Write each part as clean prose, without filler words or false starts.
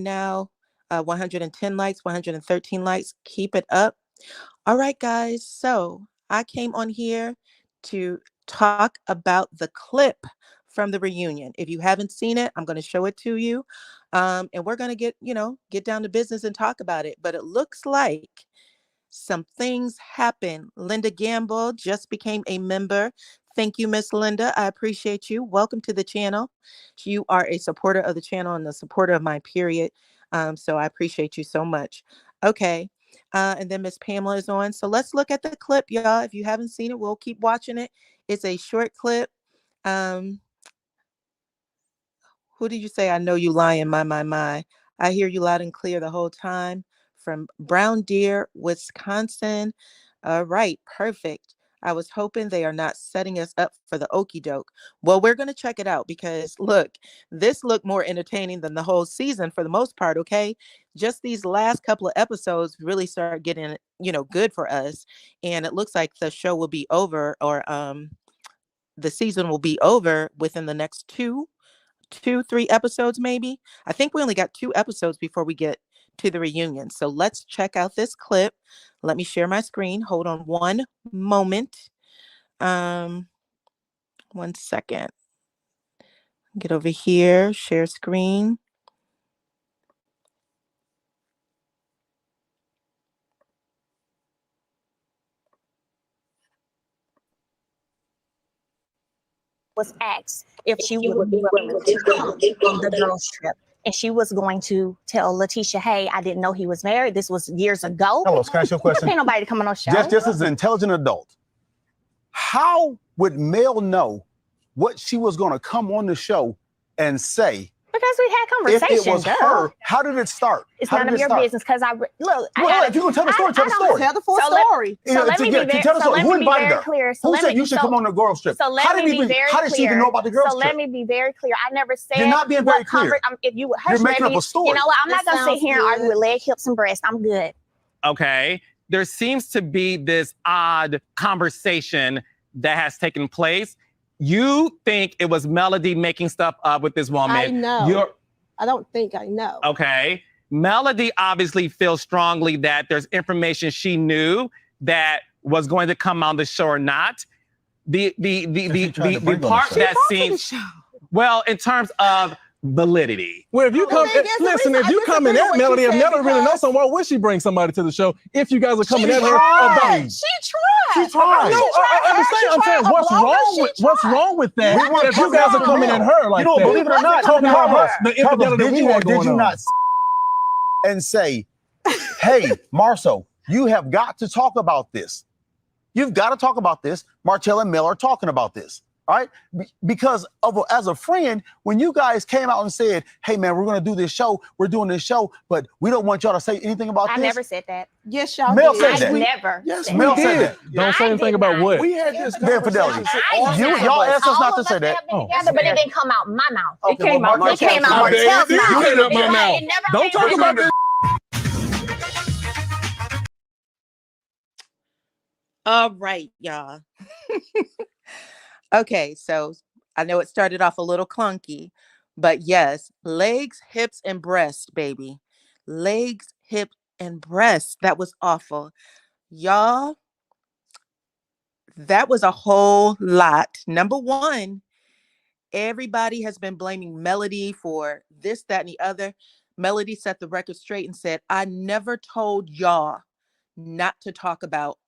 now. 110 likes, 113 likes. Keep it up. All right, guys. So I came on here to talk about the clip from the reunion. If you haven't seen it, I'm going to show it to you. And we're going to get down to business and talk about it. But it looks like some things happen. Linda Gamble just became a member. Thank you, Miss Linda. I appreciate you. Welcome to the channel. You are a supporter of the channel and a supporter of mine, period. So I appreciate you so much. Okay. And then Miss Pamela is on. So let's look at the clip, y'all. If you haven't seen it, we'll keep watching it. It's a short clip. Um, who did you say? I know you lying, my. I hear you loud and clear the whole time. From Brown Deer, Wisconsin. All right, perfect. I was hoping they are not setting us up for the okey doke. Well, we're going to check it out because look, this looked more entertaining than the whole season for the most part. Okay. Just these last couple of episodes really start getting, good for us. And it looks like the show will be over or the season will be over within the next 3 episodes, maybe. I think we only got 2 episodes before we get to the reunion. So let's check out this clip. Let me share my screen. Hold on one moment. 1 second. Get over here, share screen. Was asked if she would be willing to come on the girls trip. And she was going to tell Letitia, hey, I didn't know he was married. This was years ago. Hello, can I ask you a question? Ain't nobody coming on show. Just as an intelligent adult, how would Mel know what she was going to come on the show and say? Because we had conversations. If it was her, how did it start? It's none of your business. Because If you're going to tell the story, tell the story. Tell the full story. Tell the story. Who invited her? Who said you should come on the girls trip? So let me be very clear. How did she even know about the girls trip? trip? So let me be very clear. I never said. You're not being very clear. If you You're making up a story. You know what? I'm not going to sit here and argue with leg, hips, and breasts. I'm good. Okay. There seems to be this odd conversation that has taken place. You think it was Melody making stuff up with this woman. I know. I don't think I know. Okay. Melody obviously feels strongly that there's information she knew that was going to come on the show or not. The part that seems, well, in terms of validity. Well, if you come, listen, if you coming at Melody, if Melody really knows something, why would she bring somebody to the show? If you guys are coming at her about She tried. She tried. No, I'm saying what's wrong with that? If you guys are coming at her like that, believe it or not, talking about the infidelity we had going on. Did you not and say, hey, Marsau, you have got to talk about this. You've got to talk about this. Martel and Mel are talking about this. All right, because as a friend, when you guys came out and said, hey, man, we're going to do this show. We're doing this show, but we don't want y'all to say anything about this. I never said that. Yes, y'all Mel did. said that. I never. Yes, said Mel that. said that. Don't say anything about what. We had this Infidelity. conversation. Y'all asked us not to say that. Together, but it didn't come out my mouth. Okay, It came out Martel's Martel's mouth. You came out my mouth. It never Don't came talk out. about this. All right, y'all. Okay, so I know it started off a little clunky, but yes, legs, hips, and breasts, baby. Legs, hip, and breasts. That was awful. Y'all, that was a whole lot. Number one, everybody has been blaming Melody for this, that, and the other. Melody set the record straight and said, I never told y'all not to talk about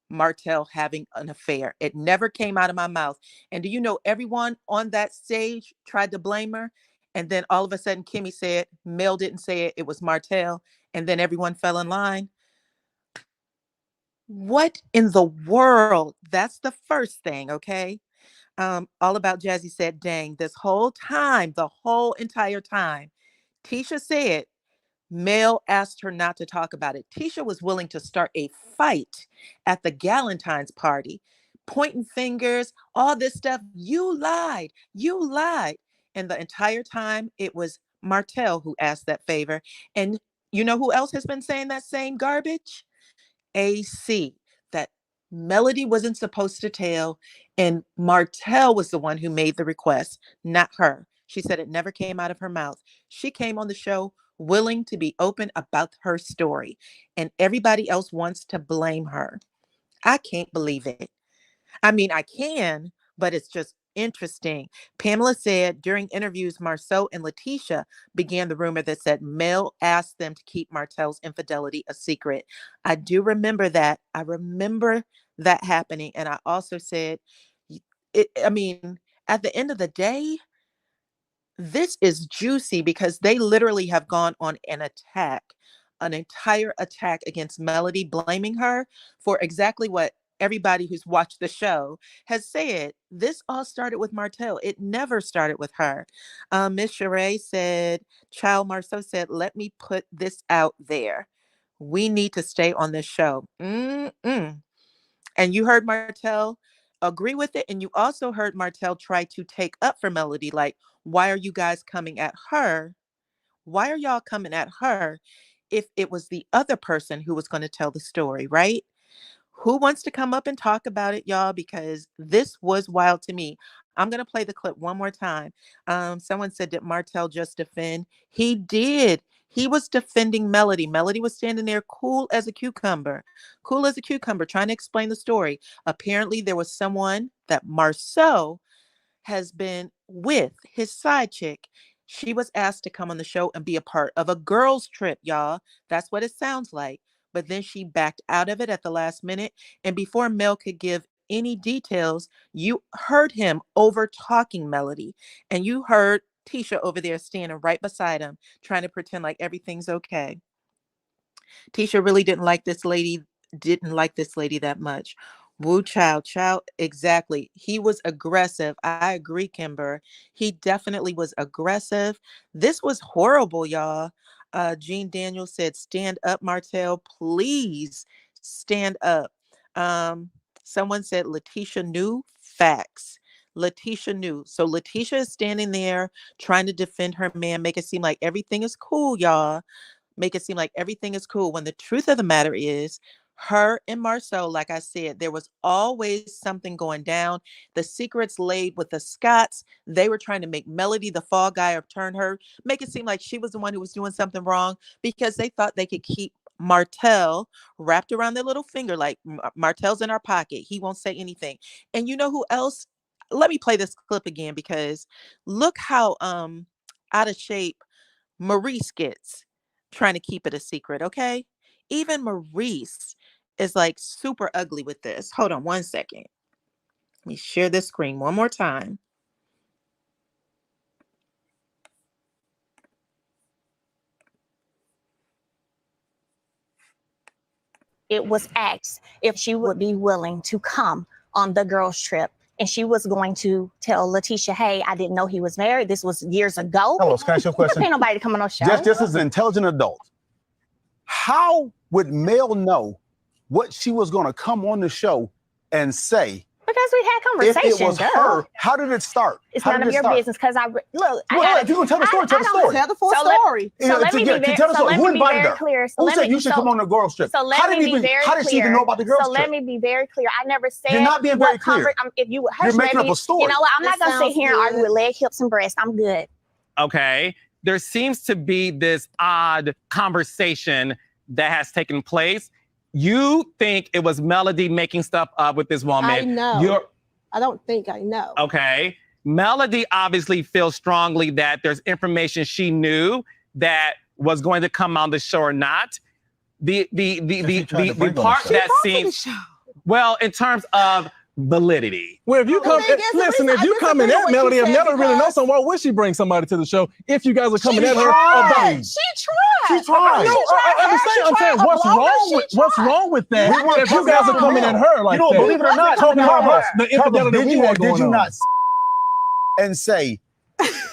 Martel having an affair. It never came out of my mouth. And do you know everyone on that stage tried to blame her? And then all of a sudden, Kimmy said, Mel didn't say it, it was Martel. And then everyone fell in line. What in the world? That's the first thing, okay? All About Jazzy said, dang, this whole time, the whole entire time, Tisha said, Mel asked her not to talk about it. Tisha was willing to start a fight at the Galentine's party, pointing fingers, all this stuff. You lied. You lied. And the entire time, it was Martel who asked that favor. And you know who else has been saying that same garbage? AC, that Melody wasn't supposed to tell, and Martel was the one who made the request, not her. She said it never came out of her mouth. She came on the show willing to be open about her story, and everybody else wants to blame her. I can't believe it. I mean, I can, but it's just interesting. Pamela said during interviews, Marsau and Letitia began the rumor that said Mel asked them to keep Martel's infidelity a secret. I do remember that. I remember that happening. And I also said, I mean, at the end of the day, this is juicy because they literally have gone on an attack, an entire attack against Melody, blaming her for exactly what everybody who's watched the show has said. This all started with Martel. It never started with her. Miss Sheree said, Child Marceau said, let me put this out there. We need to stay on this show. Mm-mm. And you heard Martel agree with it. And you also heard Martel try to take up for Melody. Like, why are you guys coming at her? Why are y'all coming at her if it was the other person who was going to tell the story, right? Who wants to come up and talk about it, y'all? Because this was wild to me. I'm going to play the clip one more time. Someone said, did Martel just defend? He did. He was defending Melody. Melody was standing there cool as a cucumber, trying to explain the story. Apparently, there was someone that Marsau has been with, his side chick. She was asked to come on the show and be a part of a girls' trip, y'all. That's what it sounds like. But then she backed out of it at the last minute. And before Mel could give any details, you heard him over talking Melody. And you heard Tisha over there standing right beside him, trying to pretend like everything's okay. Tisha really didn't like this lady that much. Woo child, exactly. He was aggressive. I agree, Kimber. He definitely was aggressive. This was horrible, y'all. Jean Daniels said, stand up, Martel. Please stand up. Someone said Letitia knew. Facts. Letitia knew. So Letitia is standing there trying to defend her man, make it seem like everything is cool, y'all. Make it seem like everything is cool, when the truth of the matter is, her and Marsau, like I said, there was always something going down. The secrets laid with the Scotts. They were trying to make Melody the fall guy, or turn her, make it seem like she was the one who was doing something wrong, because they thought they could keep Martel wrapped around their little finger, like Martel's in our pocket. He won't say anything. And you know who else? Let me play this clip again, because look how out of shape Maurice gets trying to keep it a secret, okay? Even Maurice is like super ugly with this. Hold on one second. Let me share this screen one more time. It was asked if she would be willing to come on the girls' trip. And she was going to tell Letitia, hey, I didn't know he was married. This was years ago. Hello, can I ask you a question? Ain't nobody coming on the show. Just as an intelligent adult, how would Mel know what she was going to come on the show and say? Because we had conversations. If it was her, how did it start? It's none of your business. Because if you're going to tell the story, tell the story. Tell the full story. Tell the story. Who invited her? Who said you should come on the girls' trip? So let me be very clear. How did she even know about the girls' trip? So let me be very clear. I never said. You're not being very clear. If you You're making up a story. You know what? I'm not going to sit here and argue with leg, hips, and breasts. I'm good. Okay. There seems to be this odd conversation that has taken place. You think it was Melody making stuff up with this woman. I know. I don't think I know. Okay. Melody obviously feels strongly that there's information she knew that was going to come on the show or not. The part that seems, well, in terms of validity. Well, if you come, listen, if you coming at Melody, if Melody really knows something, why would she bring somebody to the show? If you guys are coming at her about, She tried. She tried. No, I'm saying, what's wrong with that? If you guys are coming at her like that, believe it or not, talking about the infidelity we had going on. Did you not and say,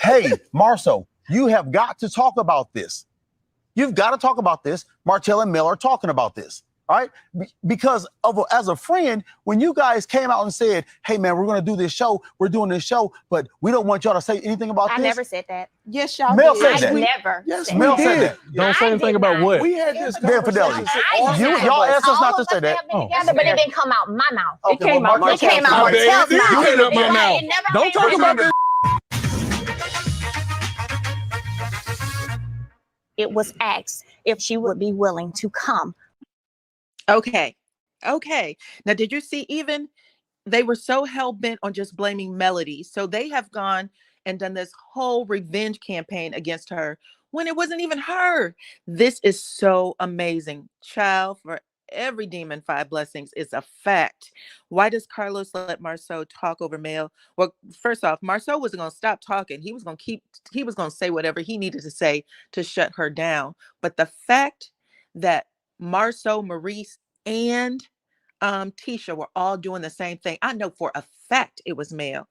hey, Marsau, you have got to talk about this. You've got to talk about this. Martel and Mel are talking about this. All right, because as a friend, when you guys came out and said, hey, man, we're going to do this show. We're doing this show, but we don't want y'all to say anything about this. I never said that. Yes, y'all Mel did. said that. Never. Yes, Mel said that. Don't say anything about what. We had this Infidelity. conversation. Y'all asked us not to say that. Together, but it didn't come out my mouth. Okay, It came out Martel's Martel's mouth. You came out my mouth. Don't talk about this. it was asked if she would be willing to come. Okay. Okay. Now, did you see even they were so hell bent on just blaming Melody. So they have gone and done this whole revenge campaign against her when it wasn't even her. This is so amazing. Child, for every demon, five blessings is a fact. Why does Carlos let Marsau talk over Mel? Well, first off, Marsau wasn't going to stop talking. He was going to say whatever he needed to say to shut her down. But the fact that Marsau, Maurice, and Tisha were all doing the same thing. I know for a fact it was Mel.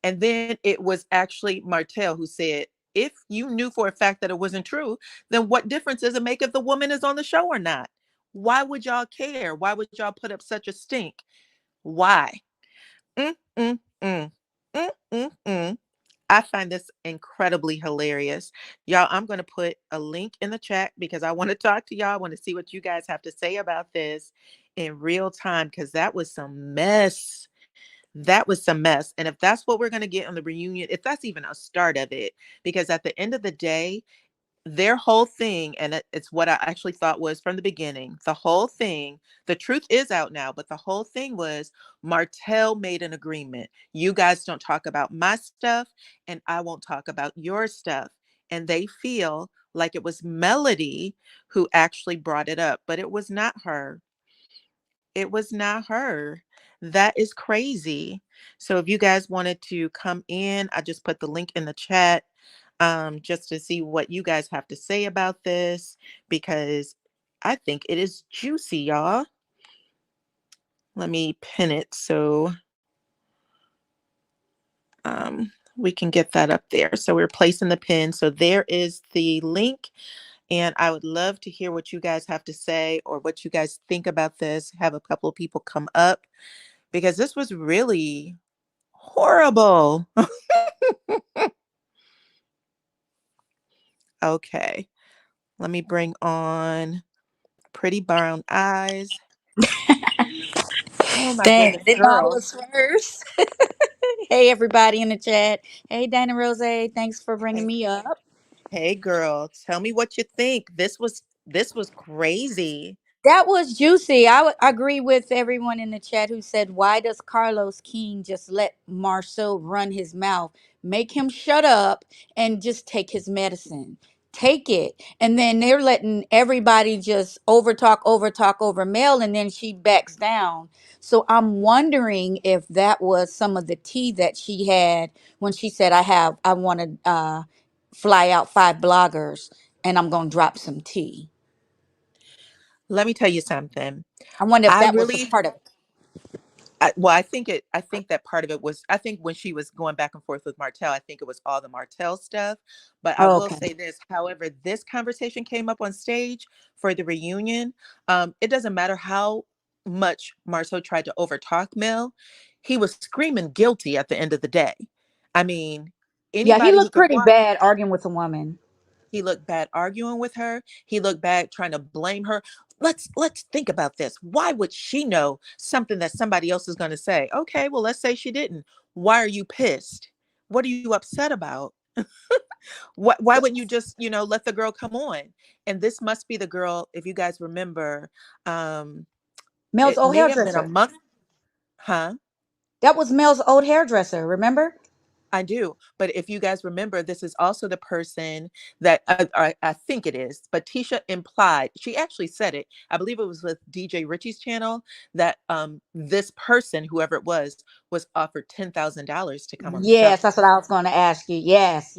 And then it was actually Martel who said, if you knew for a fact that it wasn't true, then what difference does it make if the woman is on the show or not? Why would y'all care? Why would y'all put up such a stink? Why? Mm, mm, mm. Mm, mm, mm. I find this incredibly hilarious. Y'all, I'm going to put a link in the chat because I want to talk to y'all. I want to see what you guys have to say about this in real time because that was some mess. That was some mess. And if that's what we're going to get on the reunion, if that's even a start of it, because at the end of the day, their whole thing, and it's what I actually thought was from the beginning, the whole thing, the truth is out now, but the whole thing was Martel made an agreement. You guys don't talk about my stuff, and I won't talk about your stuff. And they feel like it was Melody who actually brought it up, but it was not her. It was not her. That is crazy. So if you guys wanted to come in, I just put the link in the chat just to see what you guys have to say about this because I think it is juicy, y'all. Let me pin it so we can get that up there. So we're placing the pin. So there is the link. And I would love to hear what you guys have to say or what you guys think about this. Have a couple of people come up because this was really horrible. Okay. Let me bring on Pretty Brown Eyes. Oh my Dang, goodness, didn't all of girl. us first. Hey, everybody in the chat. Hey, DyanaRozay, thanks for bringing Hey, me up. hey girl, tell me what you think. This was crazy. That was juicy. I agree with everyone in the chat who said, why does Carlos King just let Marceau run his mouth? Make him shut up and just take his medicine. Take it. And then they're letting everybody just overtalk over Mel, and then she backs down. So I'm wondering if that was some of the tea that she had when she said, I want to fly out 5 bloggers and I'm going to drop some tea. Let me tell you something. I wonder if I that was a really part of it. well, I think that part of it was, I think when she was going back and forth with Martel, I think it was all the Martel stuff. But I Oh, will okay. say this, however, this conversation came up on stage for the reunion. It doesn't matter how much Marceau tried to overtalk Mel, he was screaming guilty at the end of the day. I mean, Yeah, he anybody who looked could pretty watch, bad arguing with a woman. he looked bad arguing with her. He looked bad trying to blame her. Let's think about this. Why would she know something that somebody else is going to say? Okay, well, let's say she didn't. Why are you pissed? What are you upset about? Why wouldn't you just, let the girl come on? And this must be the girl, if you guys remember, Mel's it old may have been a hairdresser. month, huh? That was Mel's old hairdresser, remember? I do. But if you guys remember, this is also the person that I think it is, but Tisha implied, she actually said it. I believe it was with DJ Richie's channel that this person, whoever it was offered $10,000 to come on the show. Yes, that's what I was going to ask you. Yes.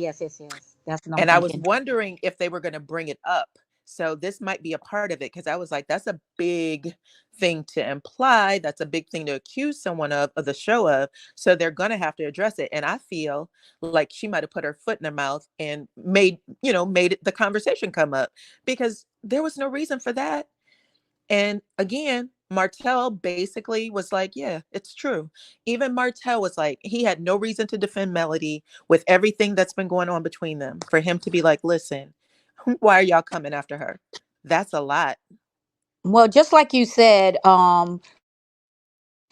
That's what I'm And I was thinking. wondering if they were going to bring it up. So this might be a part of it because I was like, that's a big thing to imply. That's a big thing to accuse someone of the show of. So they're going to have to address it. And I feel like she might have put her foot in her mouth and made the conversation come up because there was no reason for that. And again, Martel basically was like, yeah, it's true. Even Martel was like, he had no reason to defend Melody with everything that's been going on between them. For him to be like, listen, why are y'all coming after her? That's a lot. Well, just like you said,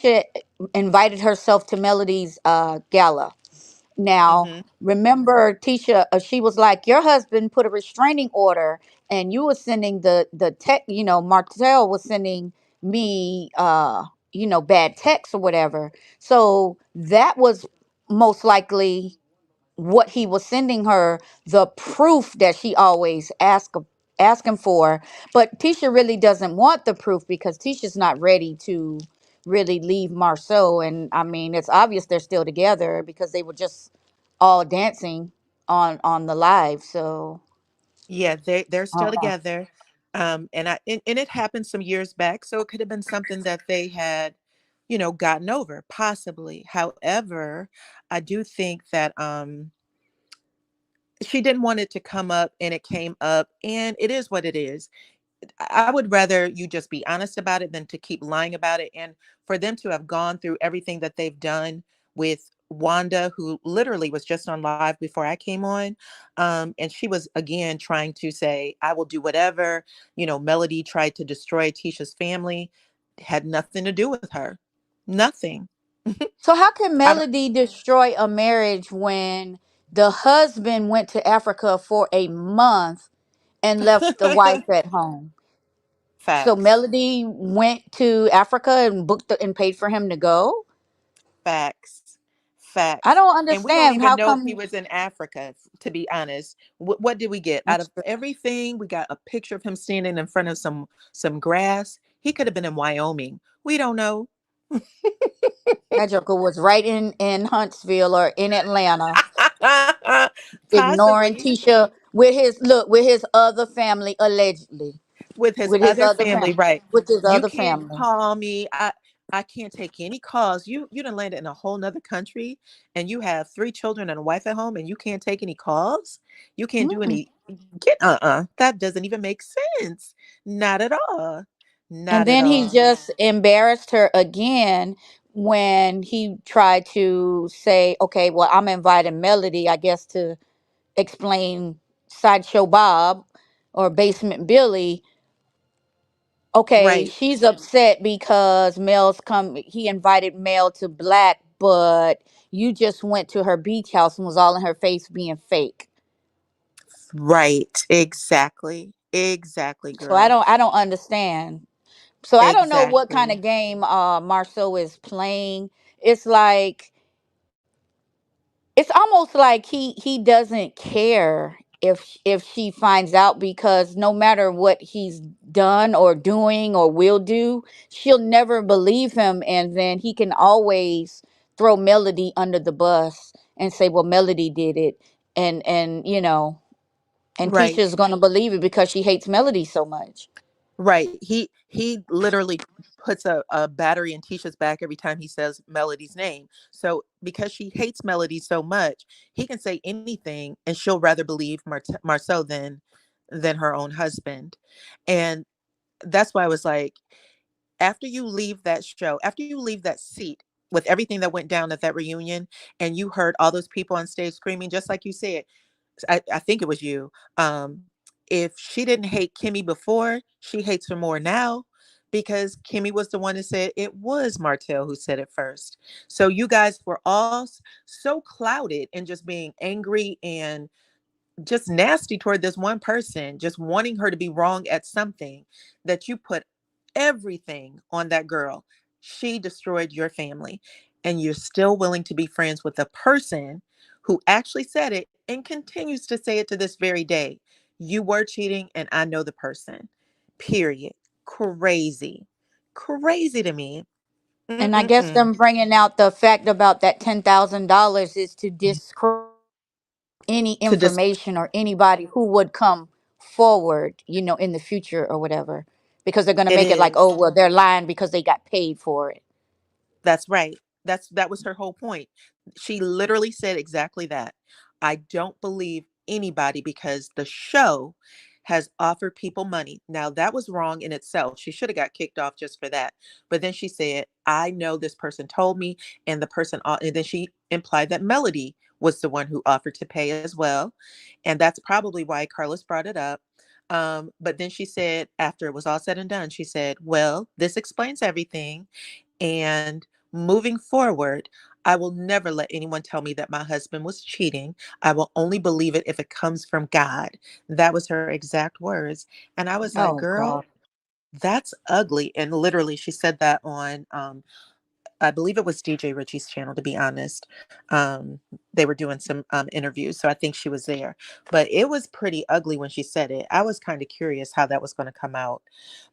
she invited herself to Melody's gala. Now, Mm-hmm. remember, Tisha, she was like, your husband put a restraining order, and you were sending the tech. Martel was sending me, bad texts or whatever. So that was most likely what he was sending her, the proof that she always asking for. But Tisha really doesn't want the proof because Tisha's not ready to really leave Marsau. And I mean, it's obvious they're still together because they were just all dancing on the live. So Yeah, they're still uh-uh. together. And it happened some years back, so it could have been something that they had, gotten over, possibly. However, I do think that she didn't want it to come up, and it came up, and it is what it is. I would rather you just be honest about it than to keep lying about it. And for them to have gone through everything that they've done with Wanda, who literally was just on live before I came on. And she was again trying to say, I will do whatever. Melody tried to destroy Tisha's family, had nothing to do with her. Nothing. So how can I don't, Melody destroy a marriage when the husband went to Africa for a month and left the wife at home? So facts. Melody went to Africa and and paid for him to go. Facts. I Facts. don't And we don't understand even how know if he come. was in Africa, to be honest. What did we get out That's of true. everything? We got a picture of him standing in front of some grass. He could have been in Wyoming. We don't know. That joker was right in Huntsville or in Atlanta, ignoring Possibly Tisha with his other family allegedly, with his with his other other family, family, right? with his You other can't family. call me. I can't take any calls. You done landed in a whole nother country, and you have 3 children and a wife at home, and you can't take any calls. You can't do Mm. any get That doesn't even make sense. Not at all. And Not at then he all. just embarrassed her again when he tried to say, okay, well, I'm inviting Melody, I guess, to explain Sideshow Bob or Basement Billy. Okay, Right. she's upset because he invited Mel to Black, but you just went to her beach house and was all in her face being fake. Right. Exactly. Exactly, So I girl. don't I don't understand. So I don't know what kind Exactly. of game Marceau is playing. It's like it's almost like he doesn't care if she finds out, because no matter what he's done or doing or will do, she'll never believe him, and then he can always throw Melody under the bus and say, well, Melody did it, and Right. Tisha's going to believe it because she hates Melody so much. Right. He literally puts a battery in Tisha's back every time he says Melody's name. So because she hates Melody so much, he can say anything and she'll rather believe Marceau than her own husband. And that's why I was like, after you leave that show, after you leave that seat with everything that went down at that reunion, and you heard all those people on stage screaming, just like you said, I think it was you. If she didn't hate Kimmy before, she hates her more now because Kimmy was the one that said it was Martel who said it first. So you guys were all so clouded and just being angry and just nasty toward this one person, just wanting her to be wrong at something, that you put everything on that girl. She destroyed your family, and you're still willing to be friends with a person who actually said it and continues to say it to this very day. You were cheating, and I know the person. Period. Crazy. Crazy to me. And I guess Mm-mm-mm. them bringing out the fact about that $10,000 is to discredit any To just, information or anybody who would come forward, in the future or whatever, because they're going to it make it like, is. oh, well, they're lying because they got paid for it. That's right. That was her whole point. She literally said exactly that. I don't believe anybody because the show has offered people money. Now that was wrong in itself. She should have got kicked off just for that. But then she said, "I know this person told me," and and then she implied that Melody was the one who offered to pay as well, and that's probably why Carlos brought it up. But then she said, after it was all said and done, she said, "Well, this explains everything. And moving forward, I will never let anyone tell me that my husband was cheating. I will only believe it if it comes from God. That was her exact words. And I was like, Oh girl, God. that's ugly. And literally, she said that on I believe it was DJ Richie's channel, to be honest. They were doing some interviews, so I think she was there. But it was pretty ugly when she said it. I was kind of curious how that was going to come out.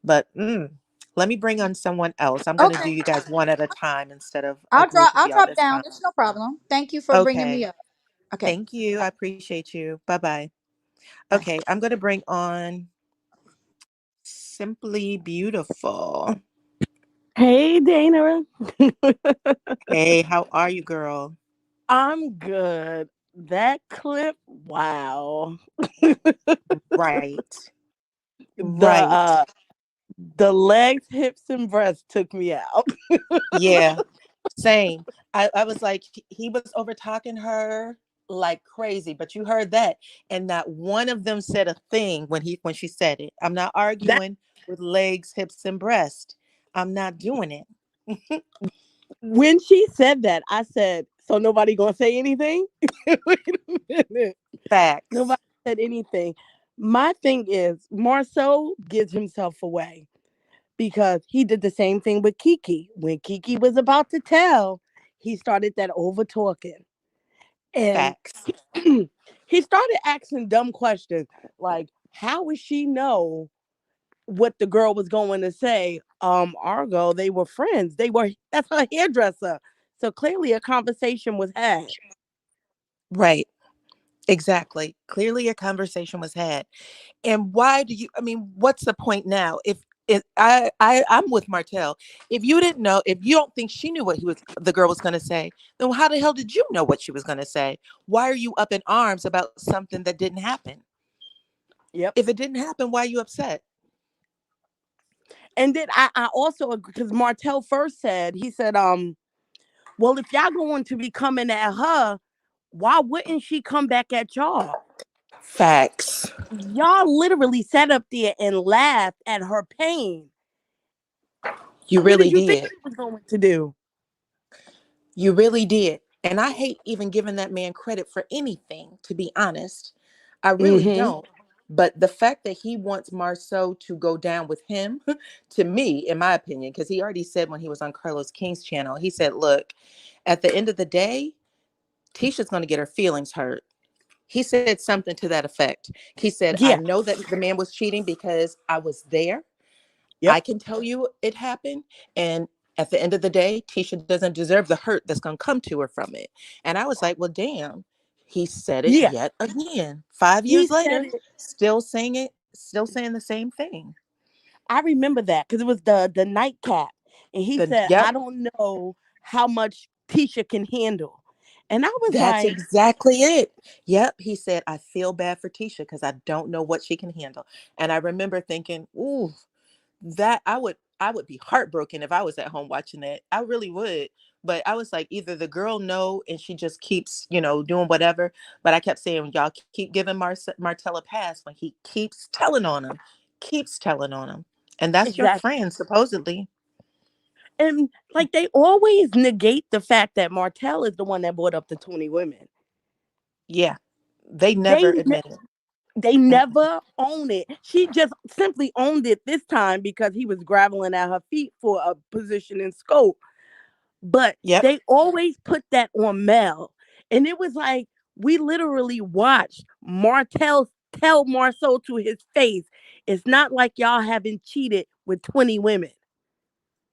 But let me bring on someone else. I'm going to do Okay. you guys one at a time instead of a group of I'll y'all drop this down. time. It's no problem. Thank you for bringing me Okay. up. Okay. Thank you. I appreciate you. Bye bye. Bye. Okay. I'm going to bring on Simply Beautiful. Hey, Dana. Hey, how are you, girl? I'm good. That clip, wow. Right. The Right. the legs, hips, and breasts took me out. Yeah. Same. I was like, he was over talking her like crazy, but you heard that. And not one of them said a thing when she said it. I'm not That arguing with legs, hips, and breast. I'm not doing it. when she said that, I said, "So nobody gonna say anything?" Wait a minute. Facts. Nobody said anything. My thing is, Marceau gives himself away because he did the same thing with Kiki. When Kiki was about to tell, he started that over talking. And Facts. he started asking dumb questions like, how would she know what the girl was going to say? Argo, they were friends. That's her hairdresser. So clearly a conversation was had. Right. Exactly. Clearly a conversation was had. And why do you, I mean, what's the point now? If I'm with Martel. If you didn't know, if you don't think she knew what the girl was going to say, then how the hell did you know what she was going to say? Why are you up in arms about something that didn't happen? Yep. If it didn't happen, why are you upset? And then I also agree because Martel first said, he said, well, if y'all going to be coming at her, why wouldn't she come back at y'all? Facts. Y'all literally sat up there and laughed at her pain. You What really did you think did. she was going to do? You really did. And I hate even giving that man credit for anything, to be honest. I really Mm-hmm. don't. But the fact that he wants Marceau to go down with him, to me, in my opinion, because he already said when he was on Carlos King's channel, he said, look, at the end of the day, Tisha's going to get her feelings hurt. He said something to that effect. He said, I Yeah. know that the man was cheating because I was there. Yep. I can tell you it happened. And at the end of the day, Tisha doesn't deserve the hurt that's going to come to her from it. And I was like, well, damn, he said it Yeah. yet again. 5 years He said later, it. still saying it, still saying the same thing. I remember that because it was the nightcap, and he said, Yep, "I don't know how much Tisha can handle," and I was that's like, exactly it. Yep, he said, I feel bad for Tisha because I don't know what she can handle. And I remember thinking, ooh, that I would be heartbroken if I was at home watching that. I really would. But I was like, either the girl know and she just keeps, doing whatever. But I kept saying, y'all keep giving Martell a pass when he keeps telling on him. And that's your exactly. friend, supposedly. And like they always negate the fact that Martel is the one that brought up the 20 women. Yeah. They They never admit it. they Mm-mm. never own it. She just simply owned it this time because he was graveling at her feet for a position in scope. But Yep. they always put that on Mel. And it was like we literally watched Martel tell Marceau to his face, it's not like y'all haven't cheated with 20 women.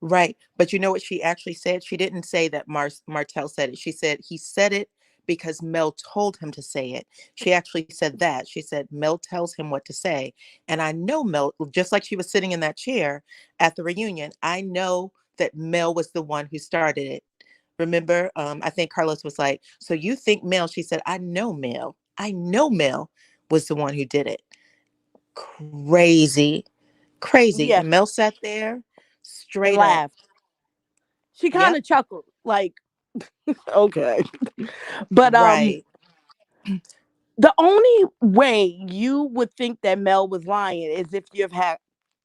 Right. But you know what she actually said? She didn't say that Martel said it. She said he said it because Mel told him to say it. She actually said that. She said Mel tells him what to say. And I know Mel, just like she was sitting in that chair at the reunion, I know that Mel was the one who started it. Remember, I think Carlos was like, so you think Mel? She said, I know Mel. I know Mel was the one who did it. Crazy, crazy. Yeah, And Mel sat there and straight up. laughed. She kind Yep. of chuckled, like, okay. But Right. the only way you would think that Mel was lying is if you've had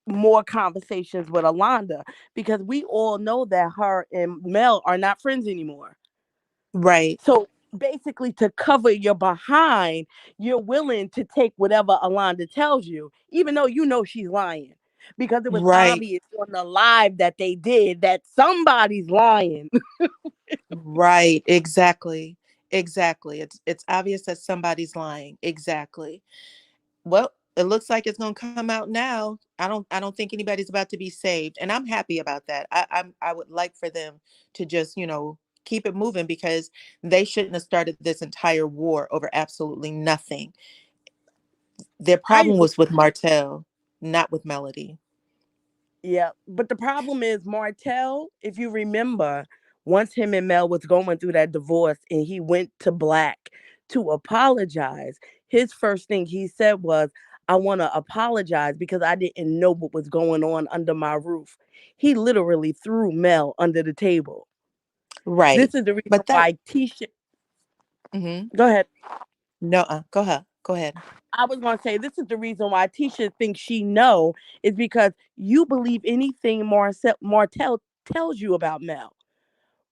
more conversations with Alonda, because we all know that her and Mel are not friends anymore. Right. So basically, to cover your behind, you're willing to take whatever Alonda tells you, even though you know she's lying. Because it was Right. obvious on the live that they did that somebody's lying. Right. Exactly. Exactly. It's obvious that somebody's lying. Exactly. Well, it looks like it's gonna come out now. I don't think anybody's about to be saved. And I'm happy about that. I would like for them to just, keep it moving because they shouldn't have started this entire war over absolutely nothing. Their I problem agree. was with Martel, not with Melody. Yeah, but the problem is Martel, if you remember, once him and Mel was going through that divorce and he went to Black to apologize, his first thing he said was, I want to apologize because I didn't know what was going on under my roof. He literally threw Mel under the table. Right. This is the reason But that why Tisha, mhm. go ahead. No, go ahead. Go ahead. I was going to say this is the reason why Tisha thinks she know is because you believe anything Martel tells you about Mel.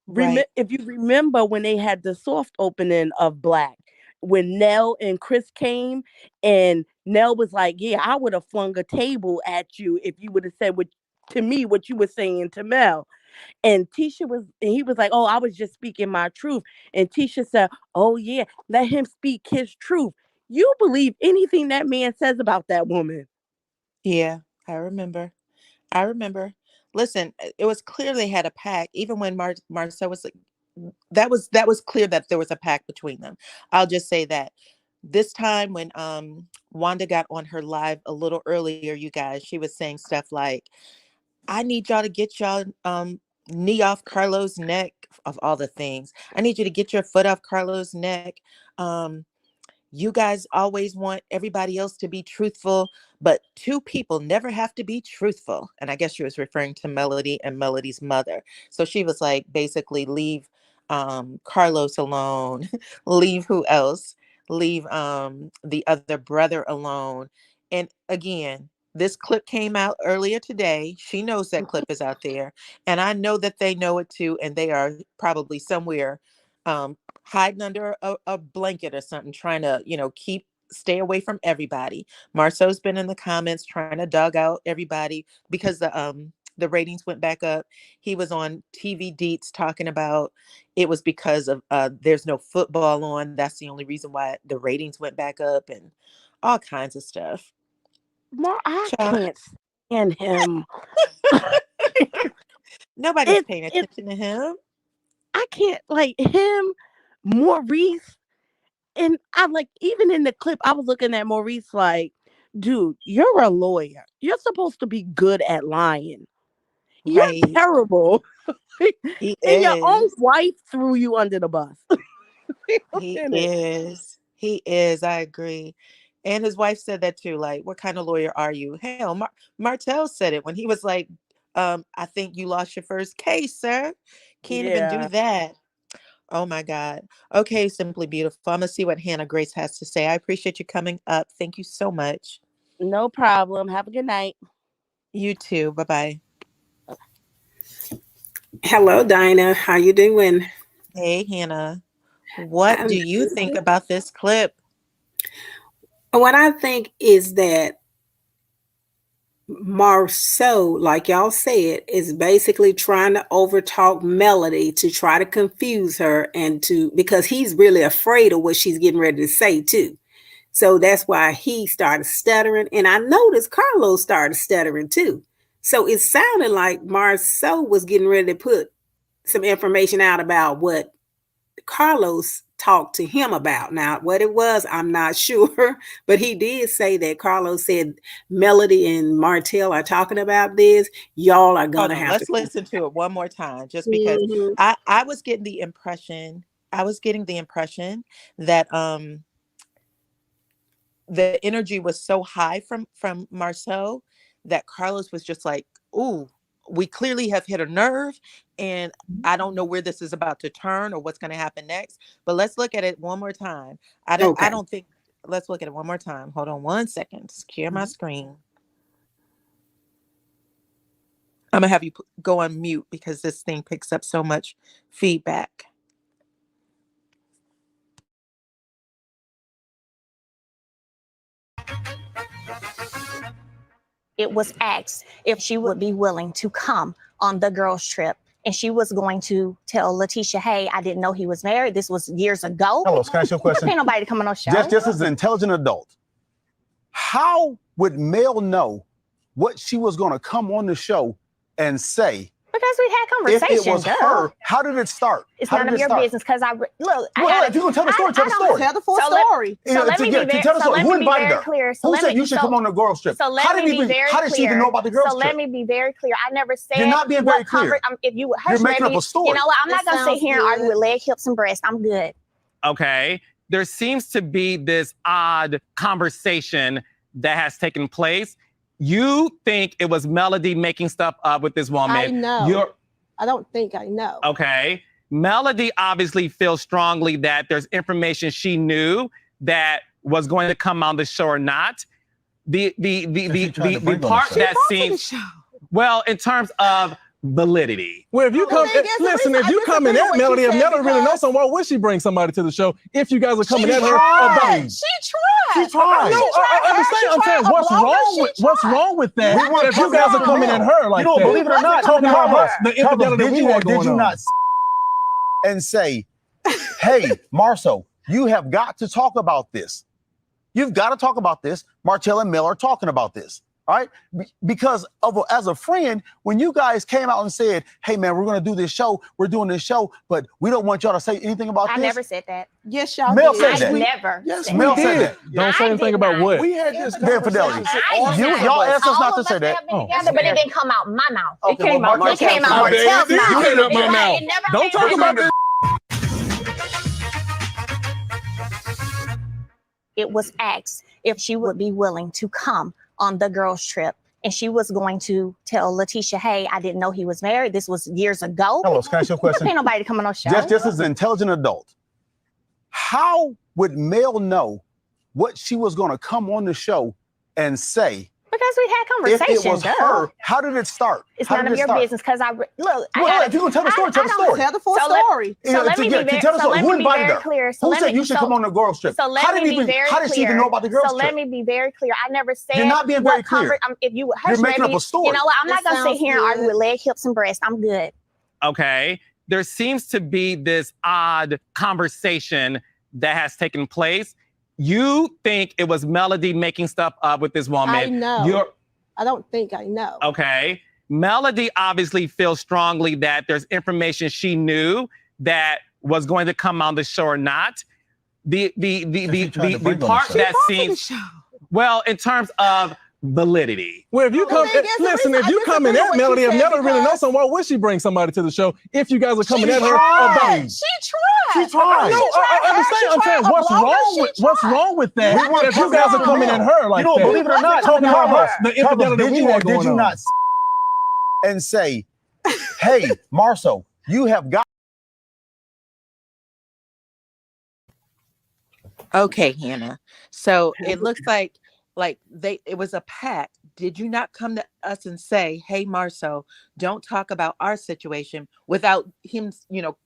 Right. If you remember when they had the soft opening of Black, when Nell and Chris came, and Nell was like, "Yeah, I would have flung a table at you if you would have said what to me what you were saying to Mel." And he was like, "Oh, I was just speaking my truth." And Tisha said, "Oh yeah, let him speak his truth." You believe anything that man says about that woman? Yeah, I remember. I remember. Listen, it was clear they had a pact. Even when Marcel was like, that was clear that there was a pact between them. I'll just say that. This time when Wanda got on her live a little earlier, you guys, she was saying stuff like, "I need y'all to get y'all knee off Carlos' neck of all the things. I need you to get your foot off Carlos' neck. Um, you guys always want everybody else to be truthful, but two people never have to be truthful." And I guess she was referring to Melody and Melody's mother. So she was like, basically, leave Carlos alone, leave who else? Leave the other brother alone. And again, this clip came out earlier today. She knows that clip is out there. And I know that they know it too. And they are probably somewhere hiding under a blanket or something, trying to, stay away from everybody. Marceau's been in the comments trying to dog out everybody because the ratings went back up. He was on TV Deets talking about it was because of there's no football on. That's the only reason why the ratings went back up and all kinds of stuff. I Child, can't stand him. nobody's It paying it attention to him. I can't like him, Maurice, and I like even in the clip I was looking at Maurice like, dude, you're a lawyer. You're supposed to be good at lying. You're Right. terrible. He And your own is. wife threw you under the bus. Look He at it. is. He is. I agree. And his wife said that too. Like, what kind of lawyer are you? Hell, Martel said it when he was like, I think you lost your first case, sir. Can't even do Yeah, that. Oh my God. Okay, Simply Beautiful. I'm gonna see what Hannah Grace has to say. I appreciate you coming up. Thank you so much. no problem. Have a good night. You too. Bye bye. Hello, Dinah. How you doing? Hey, Hannah. What Um, do you think about this clip? what I think is that Marsau, like y'all said, is basically trying to overtalk Melody to try to confuse her and to because he's really afraid of what she's getting ready to say too. So that's why he started stuttering. And I noticed Carlos started stuttering too. So it sounded like Marsau was getting ready to put some information out about what Carlos talked to him about. Now, what it was, I'm not sure, but he did say that Carlos said Melody and Martel are talking about this. Y'all are Hold gonna on, have to. let's listen to it one more time, just because Mhm. I was getting the impression, that the energy was so high from Marceau that Carlos was just like, "Ooh, we clearly have hit a nerve, and I don't know where this is about to turn or what's going to happen next." But let's look at it one more time. I Okay. don't think. Let's look at it one more time. Hold on one second. Secure my screen. I'm gonna have you go on mute because this thing picks up so much feedback. it was asked if she would be willing to come on the girls' trip. And she was going to tell Letitia, hey, I didn't know he was married. This was years ago. Hello, can I ask you a question? Ain't nobody to come on no show. Just as an intelligent adult, how would Mel know what she was going to come on the show and say? Because we had conversations. If it was her, how did it start? It's how none of your business. Because well, if you're going to tell the story, tell the story. Tell the full story. So let me be very clear. Who said you should come on the girls' trip? So let me be very clear. How did she even know about the girls' trip? So let me be very clear. I never said. You're not being very clear. If you You're making up a story. You know what? I'm not going to sit here and argue with leg, hips, and breasts. I'm good. Okay. There seems to be this odd conversation that has taken place. You think it was Melody making stuff up with this woman. I know. I don't think I know. Okay. Melody obviously feels strongly that there's information she knew that was going to come on the show or not. The part that seems, well, in terms of validity. Well, if you come, listen, if you coming at Melody, if Melody really knows something, why would she bring somebody to the show if you guys are coming at her about it? She tried. She tried. No, I understand. I'm saying, what's wrong with that? If you guys are coming at her like that, believe it or not, talking about the infidelity we had going on. Did you not and say, hey, Marsau, you have got to talk about this. You've got to talk about this. Martel and Mel are talking about this. All right, because as a friend, when you guys came out and said, hey, man, we're going to do this show. We're doing this show, but we don't want y'all to say anything about this. I never said that. Yes, y'all Mel did. said that. I never. Yes, said Mel that. said that. Don't say anything about what. We had this infidelity. Y'all asked us not to say that. Together, but it didn't come out my mouth. Okay, It came out Martel's mouth. You came out my mouth. Don't talk about this. It was asked if she would be willing to come on the girls' trip. And she was going to tell Letitia, hey, I didn't know he was married. This was years ago. Hello, can I ask you a question? Ain't nobody to come on no show. Just as an intelligent adult, how would Mel know what she was going to come on the show and say? Because we had conversations. If it was her, how did it start? It's none of your business. Because if you're going to tell the story, tell the story. Tell the full story. So let me be very clear. Who said you should come on the girls' trip? So let me be very clear. How did she even know about the girls' trip? So let me be very clear. I never said. You're not being very clear. You're making up a story. You know what? I'm not going to sit here and argue with leg, hips, and breasts. I'm good. Okay. There seems to be this odd conversation that has taken place. You think it was Melody making stuff up with this woman. I know. I don't think I know. Okay. Melody obviously feels strongly that there's information she knew that was going to come on the show or not. The part that seems, well, in terms of validity. Well, if you come, listen, if you coming at Melody, if Melody really knows something, why would she bring somebody to the show if you guys are coming at her about it? She tried. She tried. No, I understand. I'm saying, what's wrong with that? If you guys are coming at her like that, believe it or not, talking about the infidelity we had going on. Did you not and say, hey, Marsau, you have got. Okay, Hannah. So it looks like it was a pact. Did you not come to us and say, hey, Marsau, don't talk about our situation without him,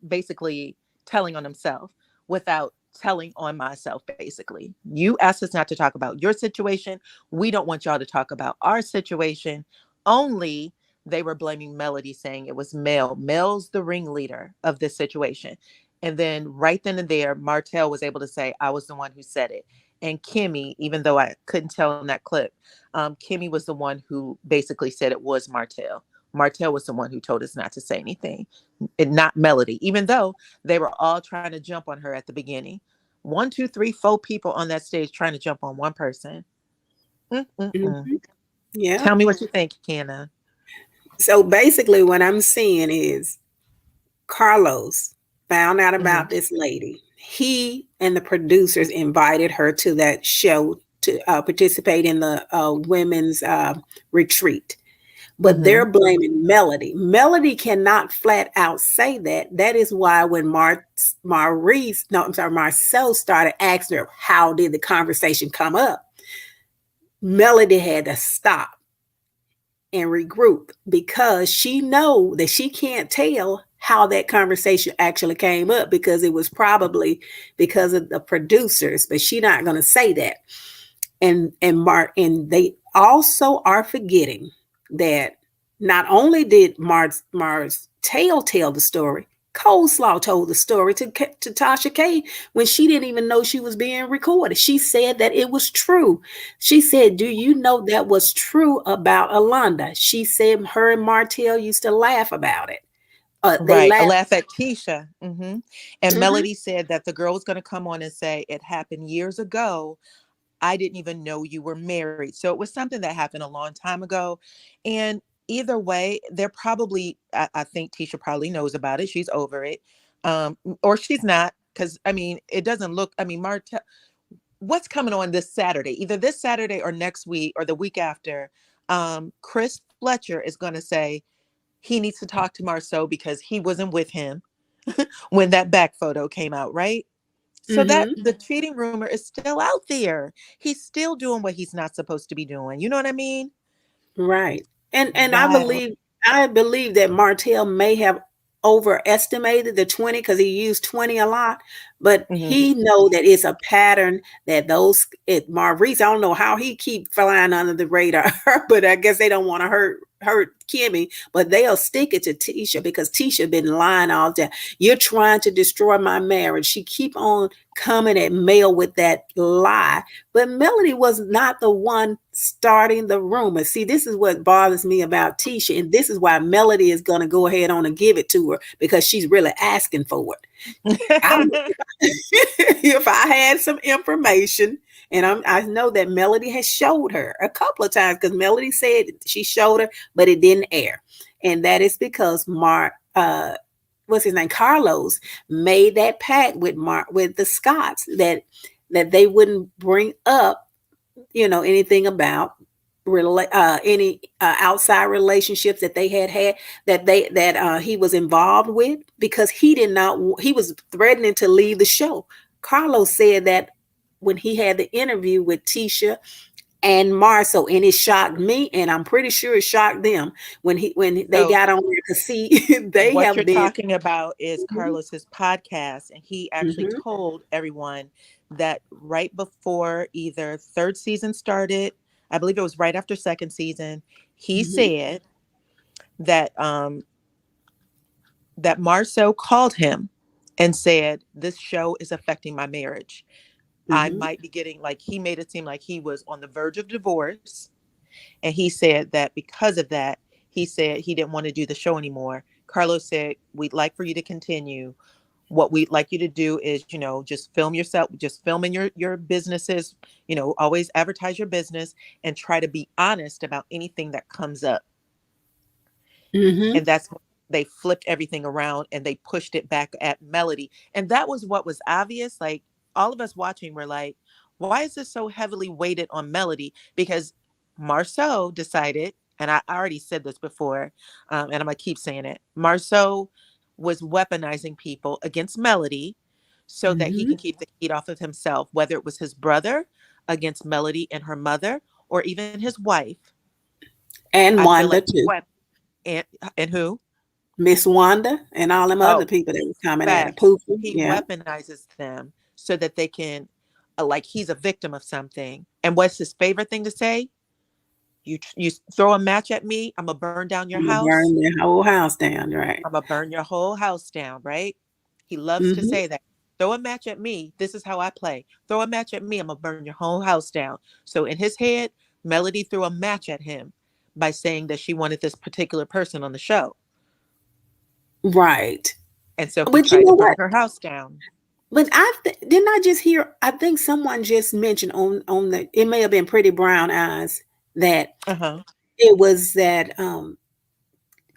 basically telling on himself, without telling on myself, basically. You asked us not to talk about your situation. We don't want y'all to talk about our situation. Only they were blaming Melody, saying it was Mel. Mel's the ringleader of this situation. And then right then and there, Martel was able to say, I was the one who said it. And Kimmy, even though I couldn't tell in that clip, Kimmy was the one who basically said it was Martel. Martel was the one who told us not to say anything, and not Melody, even though they were all trying to jump on her at the beginning. 1, 2, 3, 4 people on that stage trying to jump on one person. Mm-hmm. Yeah. Tell me what you think, Hannah. So basically what I'm seeing is Carlos found out about this lady. He and the producers invited her to that show to participate in the women's retreat. But they're blaming Melody. Melody cannot flat out say that. That is why when Marcel started asking her, how did the conversation come up? Melody had to stop and regroup because she know that she can't tell how that conversation actually came up because it was probably because of the producers, but she's not going to say that. And also are forgetting that not only did Martel tell the story, Coleslaw told the story to Tasha K when she didn't even know she was being recorded. She said that it was true. She said, "Do you know that was true about Alonda?" She said her and Martel used to laugh about it. They Right. I laughed. laugh at Tisha. And Mhm. Melody said that the girl was going to come on and say, it happened years ago. I didn't even know you were married. So it was something that happened a long time ago. And either way, they're probably, I think Tisha probably knows about it. She's over it. Or she's not. Because, I mean, it doesn't look, I mean, Marta, what's coming on this Saturday? Either this Saturday or next week or the week after. Chris Fletcher is going to say he needs to talk to Marsau because he wasn't with him when that back photo came out, right? So that Mhm. the cheating rumor is still out there. He's still doing what he's not supposed to be doing. You know what I mean? Right. And Wild. I believe that Martel may have overestimated the 20 because he used 20 a lot, but Mhm. he know that it's a pattern that those Maurice, I don't know how he keep flying under the radar, but I guess they don't want to hurt Kimmy, but they'll stick it to Tisha because Tisha been lying all day. You're trying to destroy my marriage. She keep on coming at Mel with that lie. But Melody was not the one starting the rumor. See, this is what bothers me about Tisha, and this is why Melody is going to go ahead on and give it to her because she's really asking for it. If I had some information, and I know that Melody has showed her a couple of times because Melody said she showed her, but it didn't air, and that is because what's his name, Carlos, made that pact with the Scots that they wouldn't bring up, anything about any outside relationships that they had that he was involved with because he was threatening to leave the show. Carlos said that when he had the interview with Tisha and Marsau, and it shocked me, and I'm pretty sure it shocked them when they So got on there to see they what have you're been. talking about is Mhm, Carlos's podcast, and he actually mhm, told everyone that right before either third season started, I believe it was right after second season, he mhm, said that that Marceau called him and said, "This show is affecting my marriage. I mhm, might be getting," like, he made it seem like he was on the verge of divorce. And he said that because of that, he said he didn't want to do the show anymore. Carlos said, "We'd like for you to continue. What we'd like you to do is, just film yourself, just film in your businesses, always advertise your business and try to be honest about anything that comes up." mhm. And that's when they flipped everything around and they pushed it back at Melody. And that was what was obvious. Like, all of us watching were like, why is this so heavily weighted on Melody? Because Marsau decided, and I already said this before, and I'm gonna keep saying it, Marsau was weaponizing people against Melody so that he Mhm. can keep the heat off of himself, whether it was his brother against Melody and her mother, or even his wife. And I feel Wanda like he too. wept. And who? Miss Wanda and all them other Oh, people that was coming at her. facts. Pookie, He yeah. weaponizes them so that they can, like, he's a victim of something. And what's his favorite thing to say? You throw a match at me, I'm gonna burn down your I'm gonna house. burn their whole house down, right? I'm gonna burn your whole house down, right? He loves to Mhm. say that. Throw a match at me. This is how I play. Throw a match at me. I'm gonna burn your whole house down. So in his head, Melody threw a match at him by saying that she wanted this particular person on the show. Right. And so he But you tried know to burn what? her house down. But didn't I just hear? I think someone just mentioned on the. It may have been Pretty Brown Eyes that Uh-huh. it was that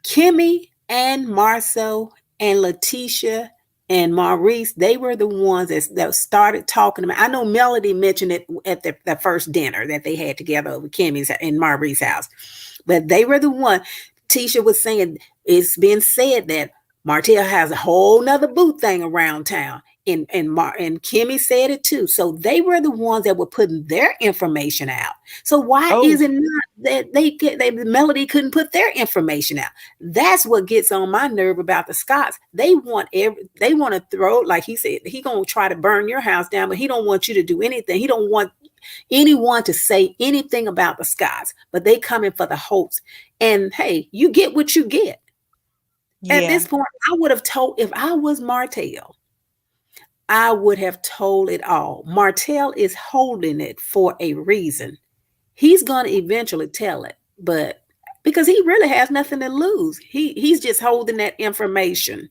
Kimmy and Marceau and Letitia and Maurice, they were the ones that started talking about. I know Melody mentioned it at the first dinner that they had together over Kimmy's in Maurice's house, but they were the one. Tisha was saying it's been said that Martel has a whole nother boo thing around town. And Kimmy said it too. So they were the ones that were putting their information out. So why Oh, is it not that Melody couldn't put their information out? That's what gets on my nerve about the Scots. They want to throw, like he said, he gonna try to burn your house down, but he don't want you to do anything. He don't want anyone to say anything about the Scotts, but they come in for the Holts. And hey, you get what you get. At this point, I would have told, if I was Martel, I would have told it all. Martel is holding it for a reason. He's going to eventually tell it, but because he really has nothing to lose. He's just holding that information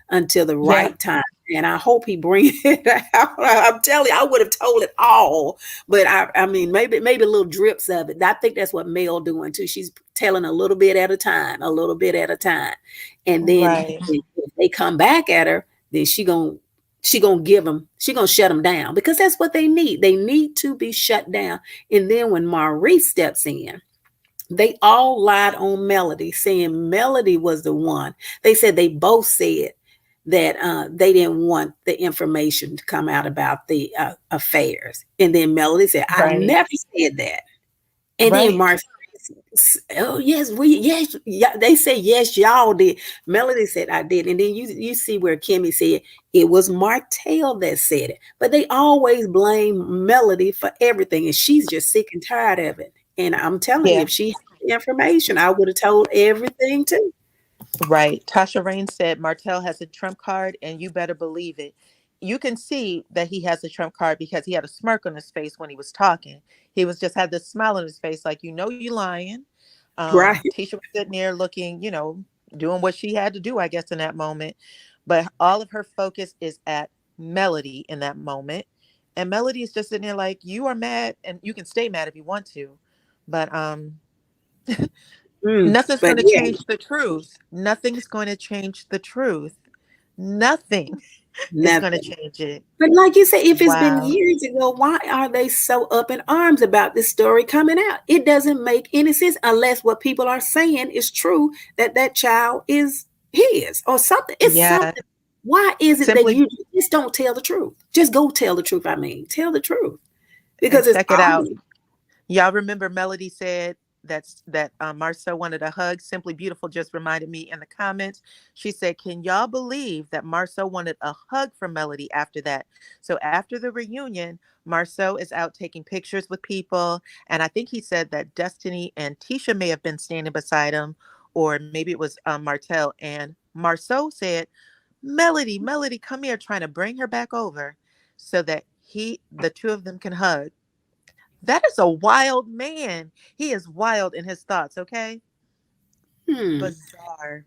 until the right time. And I hope he brings it out. I'm telling you, I would have told it all, but I mean, maybe little drips of it. I think that's what Mel doing too. She's telling a little bit at a time, and then if they come back at her, then she gonna shut them down, because that's what they need. They need to be shut down. And then when Maurice steps in, they all lied on Melody, saying Melody was the one. They said they both said that they didn't want the information to come out about the affairs. And then Melody said, I never said that. And then Mark, oh yes, they say yes, y'all did. Melody said I did. And then you see where Kimmy said it was Martel that said it. But they always blame Melody for everything, and she's just sick and tired of it. And I'm telling you, if she had the information, I would have told everything too. Right. Tasha Rain said Martel has a trump card, and you better believe it. You can see that he has a trump card because he had a smirk on his face when he was talking. He was just had this smile on his face, like, you lying. Tisha was sitting there looking, doing what she had to do, I guess, in that moment. But all of her focus is at Melody in that moment. And Melody is just sitting there like, you are mad, and you can stay mad if you want to. But nothing's going to change the truth. Nothing's going to change the truth. Nothing is going to change it. But like you said, if it's been years ago, why are they so up in arms about this story coming out? It doesn't make any sense unless what people are saying is true, that child is his or something. It's something. Why is it that you just don't tell the truth? Just go tell the truth. I mean, tell the truth. Because it's check it out. Y'all remember Melody said that Marsau wanted a hug. Simply Beautiful just reminded me in the comments. She said, can y'all believe that Marsau wanted a hug from Melody after that? So after the reunion, Marsau is out taking pictures with people. And I think he said that Destiny and Tisha may have been standing beside him, or maybe it was Martel. And Marsau said, Melody, come here, trying to bring her back over so that the two of them can hug. That is a wild man. He is wild in his thoughts, okay? Bizarre.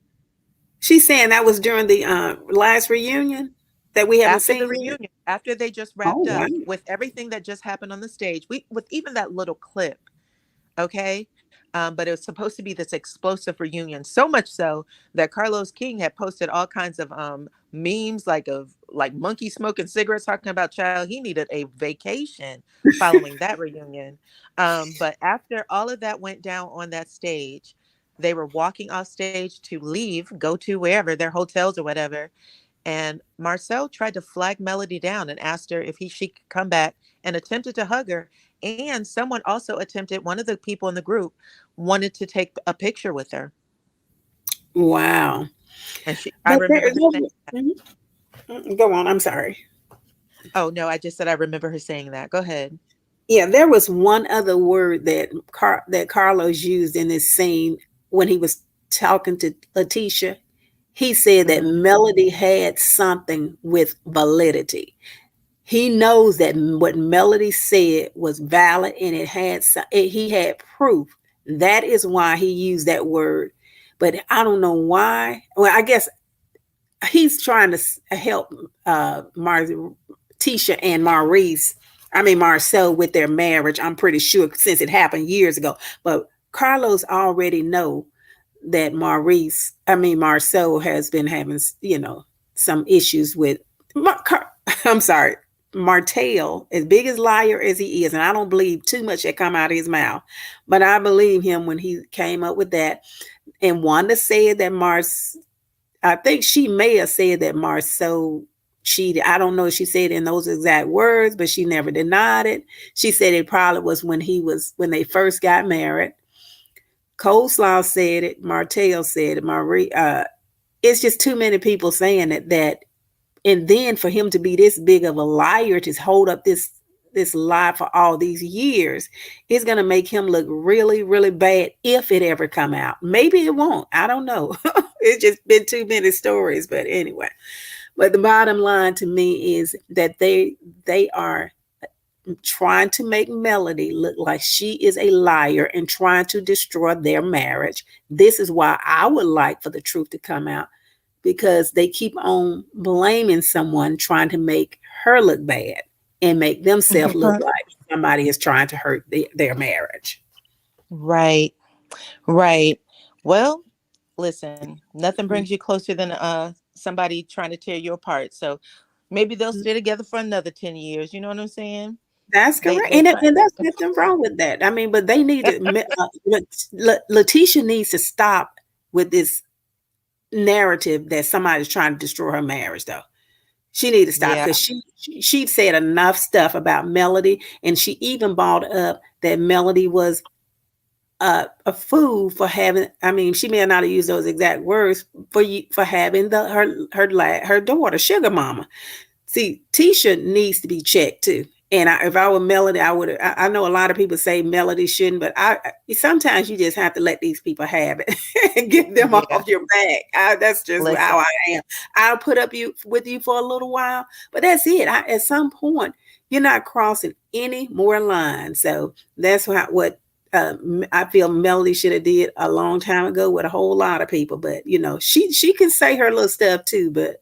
She's saying that was during the last reunion that we haven't seen. After the reunion, after they just wrapped up with everything that just happened on the stage, with even that little clip, okay? But it was supposed to be this explosive reunion, so much so that Carlos King had posted all kinds of memes like monkey smoking cigarettes, talking about child. He needed a vacation following that reunion. But after all of that went down on that stage, they were walking off stage to leave, go to wherever, their hotels or whatever. And Marsau tried to flag Melody down and asked her if she could come back, and attempted to hug her. And someone also attempted, one of the people in the group wanted to take a picture with her. Wow. And I remember her saying that. Go on, I'm sorry. Oh, no, I just said I remember her saying that. Go ahead. Yeah, there was one other word that Carlos used in this scene when he was talking to Letitia. He said that Melody had something with validity. He knows that what Melody said was valid, and he had proof. That is why he used that word. But I don't know why. Well, I guess he's trying to help Tisha and Marsau with their marriage. I'm pretty sure, since it happened years ago. But Carlos already know that Marsau has been having, some issues with Martel, as big as liar as he is, and I don't believe too much that come out of his mouth, but I believe him when he came up with that. And Wanda said that I think she may have said that Marsau cheated. I don't know if she said it in those exact words, but she never denied it. She said it probably was when they first got married. Coleslaw said it. Martel said it. It's just too many people saying it, that. And then for him to be this big of a liar, to hold up this this lie for all these years, it's going to make him look really, really bad if it ever come out. Maybe it won't. I don't know. It's just been too many stories. But anyway, but the bottom line to me is that they are trying to make Melody look like she is a liar and trying to destroy their marriage. This is why I would like for the truth to come out, because they keep on blaming someone, trying to make her look bad and make themselves look like somebody is trying to hurt their marriage. Right. Right. Well, listen, nothing brings you closer than somebody trying to tear you apart. So maybe they'll stay together for another 10 years. You know what I'm saying? That's correct. They And try. there's nothing wrong with that. I mean, but they need to, Letitia needs to stop with this narrative that somebody's trying to destroy her marriage, though. She needs to stop, Yeah. because she said enough stuff about Melody, and she even brought up that Melody was a fool for having. I mean, she may not have used those exact words for having her daughter, sugar mama. See, Tisha needs to be checked too. And if I were Melody, I would. I know a lot of people say Melody shouldn't, but sometimes you just have to let these people have it and get them off your back. That's just how I am. I'll put up with you for a little while, but that's it. At some point, you're not crossing any more lines. So that's what I feel Melody should have did a long time ago with a whole lot of people. But she can say her little stuff too, but.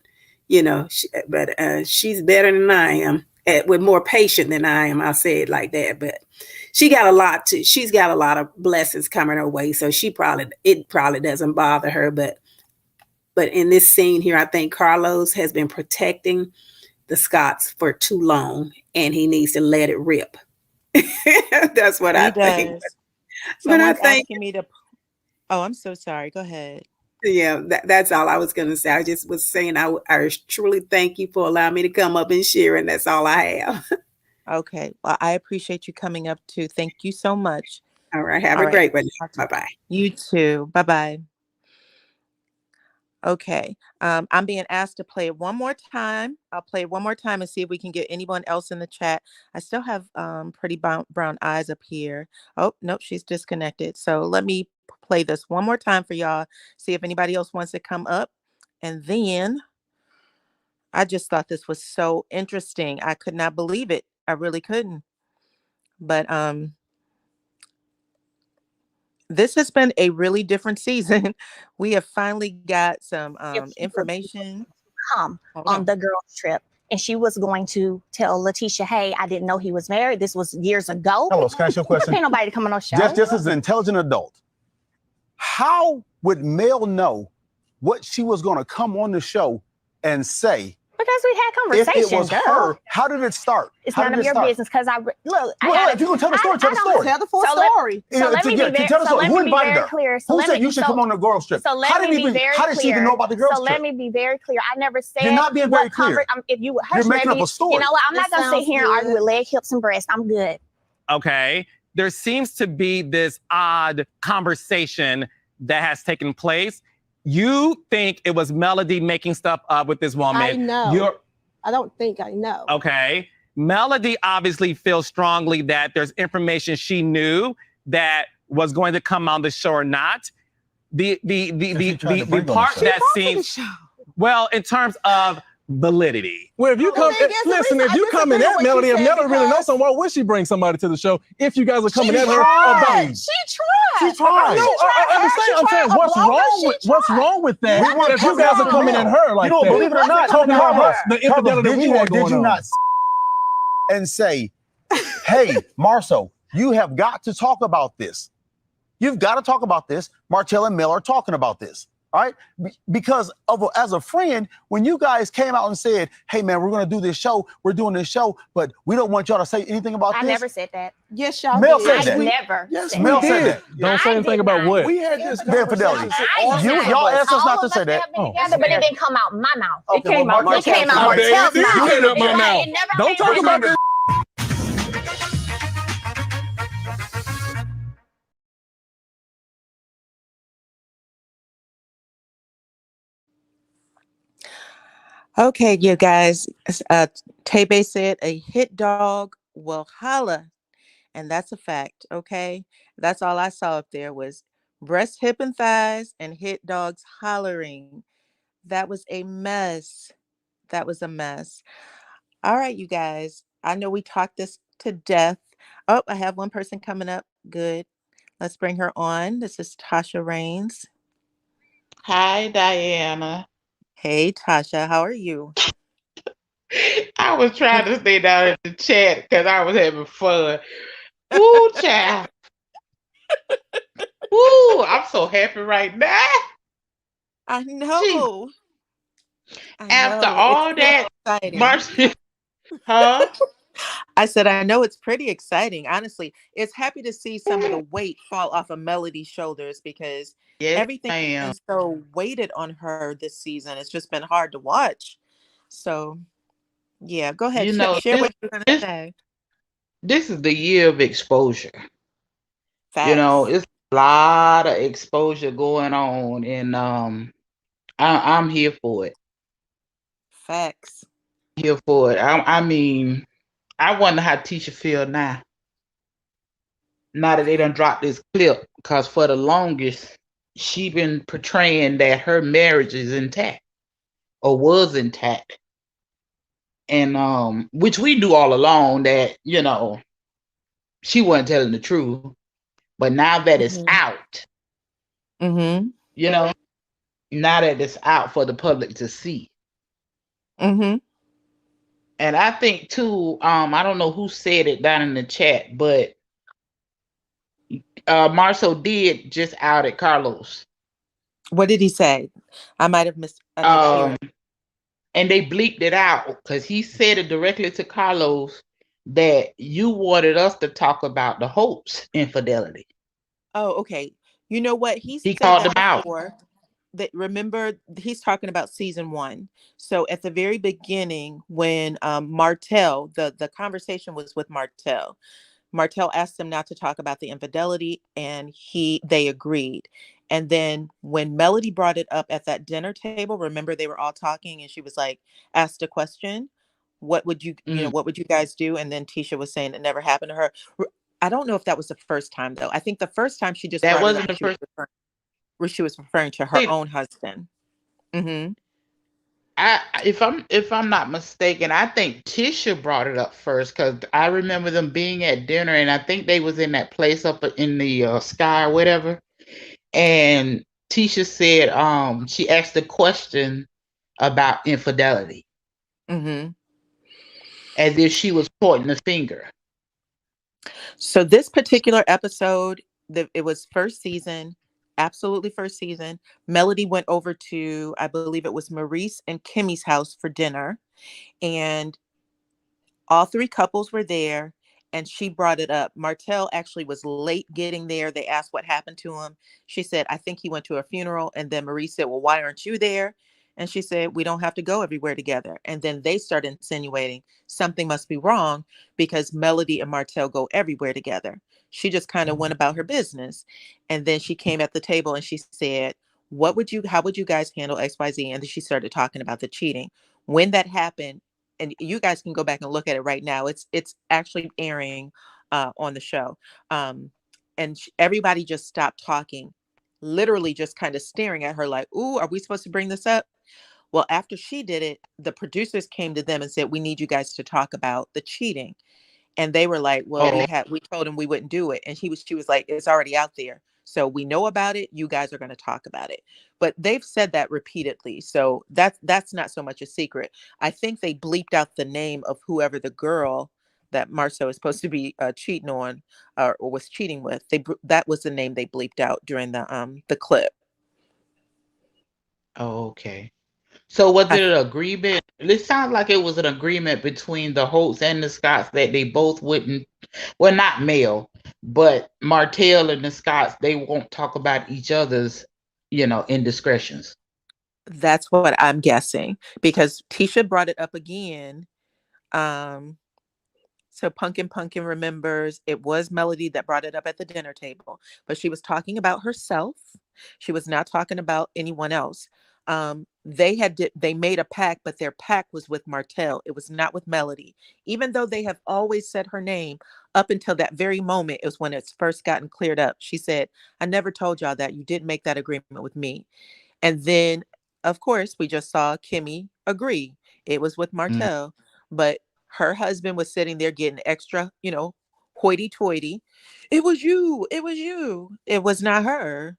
She's better than I am, with more patient than I am. I'll say it like that. But she's got a lot of blessings coming her way. So it probably doesn't bother her. But in this scene here, I think Carlos has been protecting the Scotts for too long, and he needs to let it rip. That's what I think. But I think asking me to. Oh, I'm so sorry. Go ahead. Yeah, that's all I was going to say. I just was saying I truly thank you for allowing me to come up and share, and that's all I have. Okay. Well, I appreciate you coming up too. Thank you so much. All right. Have a great one. Bye-bye. You too. Bye-bye. Okay. I'm being asked to play it one more time. I'll play it one more time and see if we can get anyone else in the chat. I still have pretty brown eyes up here. Oh, nope, she's disconnected. So let me play this one more time for y'all, see if anybody else wants to come up. And then I just thought this was so interesting. I could not believe it. I really couldn't. But this has been a really different season. We have finally got some information. Come on the girls' trip, and she was going to tell Letitia, "Hey, I didn't know he was married. This was years ago." Hello, can I ask you a question? Ain't nobody coming on show. Just as an intelligent adult, how would Mel know what she was going to come on the show and say? Because we had conversations. If it was her, how did it start? It's none of your business. Because look. If you're gonna tell the story, tell the story. Tell the full story. So let me be very clear. Who said you should come on the girls trip? So let me be very clear. How did she even know about the girls trip? So let me be very clear. I never said. You're not being very clear. If you you're making up a story. You know what? I'm not gonna sit here and argue with leg, hips, and breasts. I'm good. Okay. There seems to be this odd conversation that has taken place. You think it was Melody making stuff up with this woman. I know. I don't think I know. Okay. Melody obviously feels strongly that there's information she knew that was going to come on the show or not. The part that seems, well, in terms of validity. Well, if you come, listen, if you come in at Melody, if Melody really knows something, why would she bring somebody to the show if you guys are coming at her about it? She tried. She tried. No, I'm saying what's wrong with that? If you guys are coming at her like that. Believe it or not, talking about the infidelity we had going on. Did you not and say, hey, Marsau, you have got to talk about this. You've got to talk about this. Martel and Mel are talking about this. All right, because as a friend, when you guys came out and said, "Hey, man, we're going to do this show. We're doing this show, but we don't want y'all to say anything about this." I never said that. Yes, y'all Mel did. said that. Never. Yes, Mel said that. Don't say anything about what. We had this infidelity. Y'all asked us not to say that. Together, but it didn't come out my mouth. It came out Martel's mouth. You came out my mouth. Don't talk about this. Okay, you guys. Tebe said a hit dog well, holla. And that's a fact, okay? That's all I saw up there was breast, hip, and thighs and hit dogs hollering. That was a mess. That was a mess. All right, you guys. I know we talked this to death. Oh, I have one person coming up. Good. Let's bring her on. This is Tasha Rains. Hi, Diana. Hey, Tasha. How are you? I was trying to stay down in the chat because I was having fun. Woo, child. Woo, I'm so happy right now. I Gee, know. I after know. It's all pretty that, exciting. Marcy, huh? I said, I know it's pretty exciting. Honestly, it's happy to see some of the weight fall off of Melody's shoulders because Yes, everything ma'am. has been so weighted on her this season. It's just been hard to watch. So, yeah, go ahead. You know, Share what you're going to this say. this is the year of exposure. Facts. It's a lot of exposure going on, and I'm here for it. Facts. Here for it. I mean, I wonder how Tisha feel now. Now that they done dropped this clip, because for the longest, she been portraying that her marriage is intact or was intact. And which we knew all along that, she wasn't telling the truth. But now that it's Mm-hmm. out, Mm-hmm. now that it's out for the public to see. Mm-hmm. And I think too, I don't know who said it down in the chat, but Marsau did just outed Carlos. What did he say? I might have missed. I didn't hear it. And they bleeped it out because he said it directly to Carlos that you wanted us to talk about the Hope's infidelity. Oh, okay. You know what? He He said called them that out. before. That remember he's talking about season 1. So at the very beginning, when Martel, the conversation was with Martel. Martel asked him not to talk about the infidelity, and they agreed. And then when Melody brought it up at that dinner table, remember they were all talking, and she was like, asked a question, what would what would you guys do? And then Tisha was saying it never happened to her. I don't know if that was the first time though. I think the first time she just That brought it wasn't up, the first. where she was referring to her own husband. Mm-hmm. If I'm not mistaken, I think Tisha brought it up first because I remember them being at dinner, and I think they was in that place up in the sky or whatever. And Tisha said, she asked a question about infidelity, Mm-hmm. as if she was pointing the finger. So this particular episode, it was first season, absolutely first season. Melody went over to, I believe it was Maurice and Kimmy's house for dinner, and all 3 couples were there, and she brought it up. Martel actually was late getting there. They asked what happened to him. She said, I think he went to a funeral. And then Marie said, well, why aren't you there? And she said, we don't have to go everywhere together. And then they started insinuating something must be wrong because Melody and Martel go everywhere together. She just kind of went about her business. And then she came at the table and she said, how would you guys handle XYZ? And then she started talking about the cheating. When that happened, and you guys can go back and look at it right now. It's actually airing on the show, and everybody just stopped talking, literally just kind of staring at her like, "Ooh, are we supposed to bring this up?" Well, after she did it, the producers came to them and said, "We need you guys to talk about the cheating." And they were like, well, Oh, we told him we wouldn't do it. And she was like, it's already out there. So we know about it. You guys are going to talk about it. But they've said that repeatedly. So that's not so much a secret. I think they bleeped out the name of whoever the girl that Marsau is supposed to be cheating on or was cheating with. That was the name they bleeped out during the clip. okay. So was I, it an agreement? It sounds like it was an agreement between the Holts and the Scotts that they both wouldn't, well, not male, but Martel and the Scotts, they won't talk about each other's, indiscretions. that's what I'm guessing because Tisha brought it up again. So Pumpkin remembers it was Melody that brought it up at the dinner table, but she was talking about herself. She was not talking about anyone else. they made a pact, but their pact was with Martel. It was not with Melody. Even though they have always said her name up until that very moment, it was when it's first gotten cleared up. She said, I never told y'all that. You didn't make that agreement with me. And then, of course, we just saw Kimmy agree. It was with Mm. Martel, but her husband was sitting there getting extra, hoity toity. It was you. It was you. It was not her.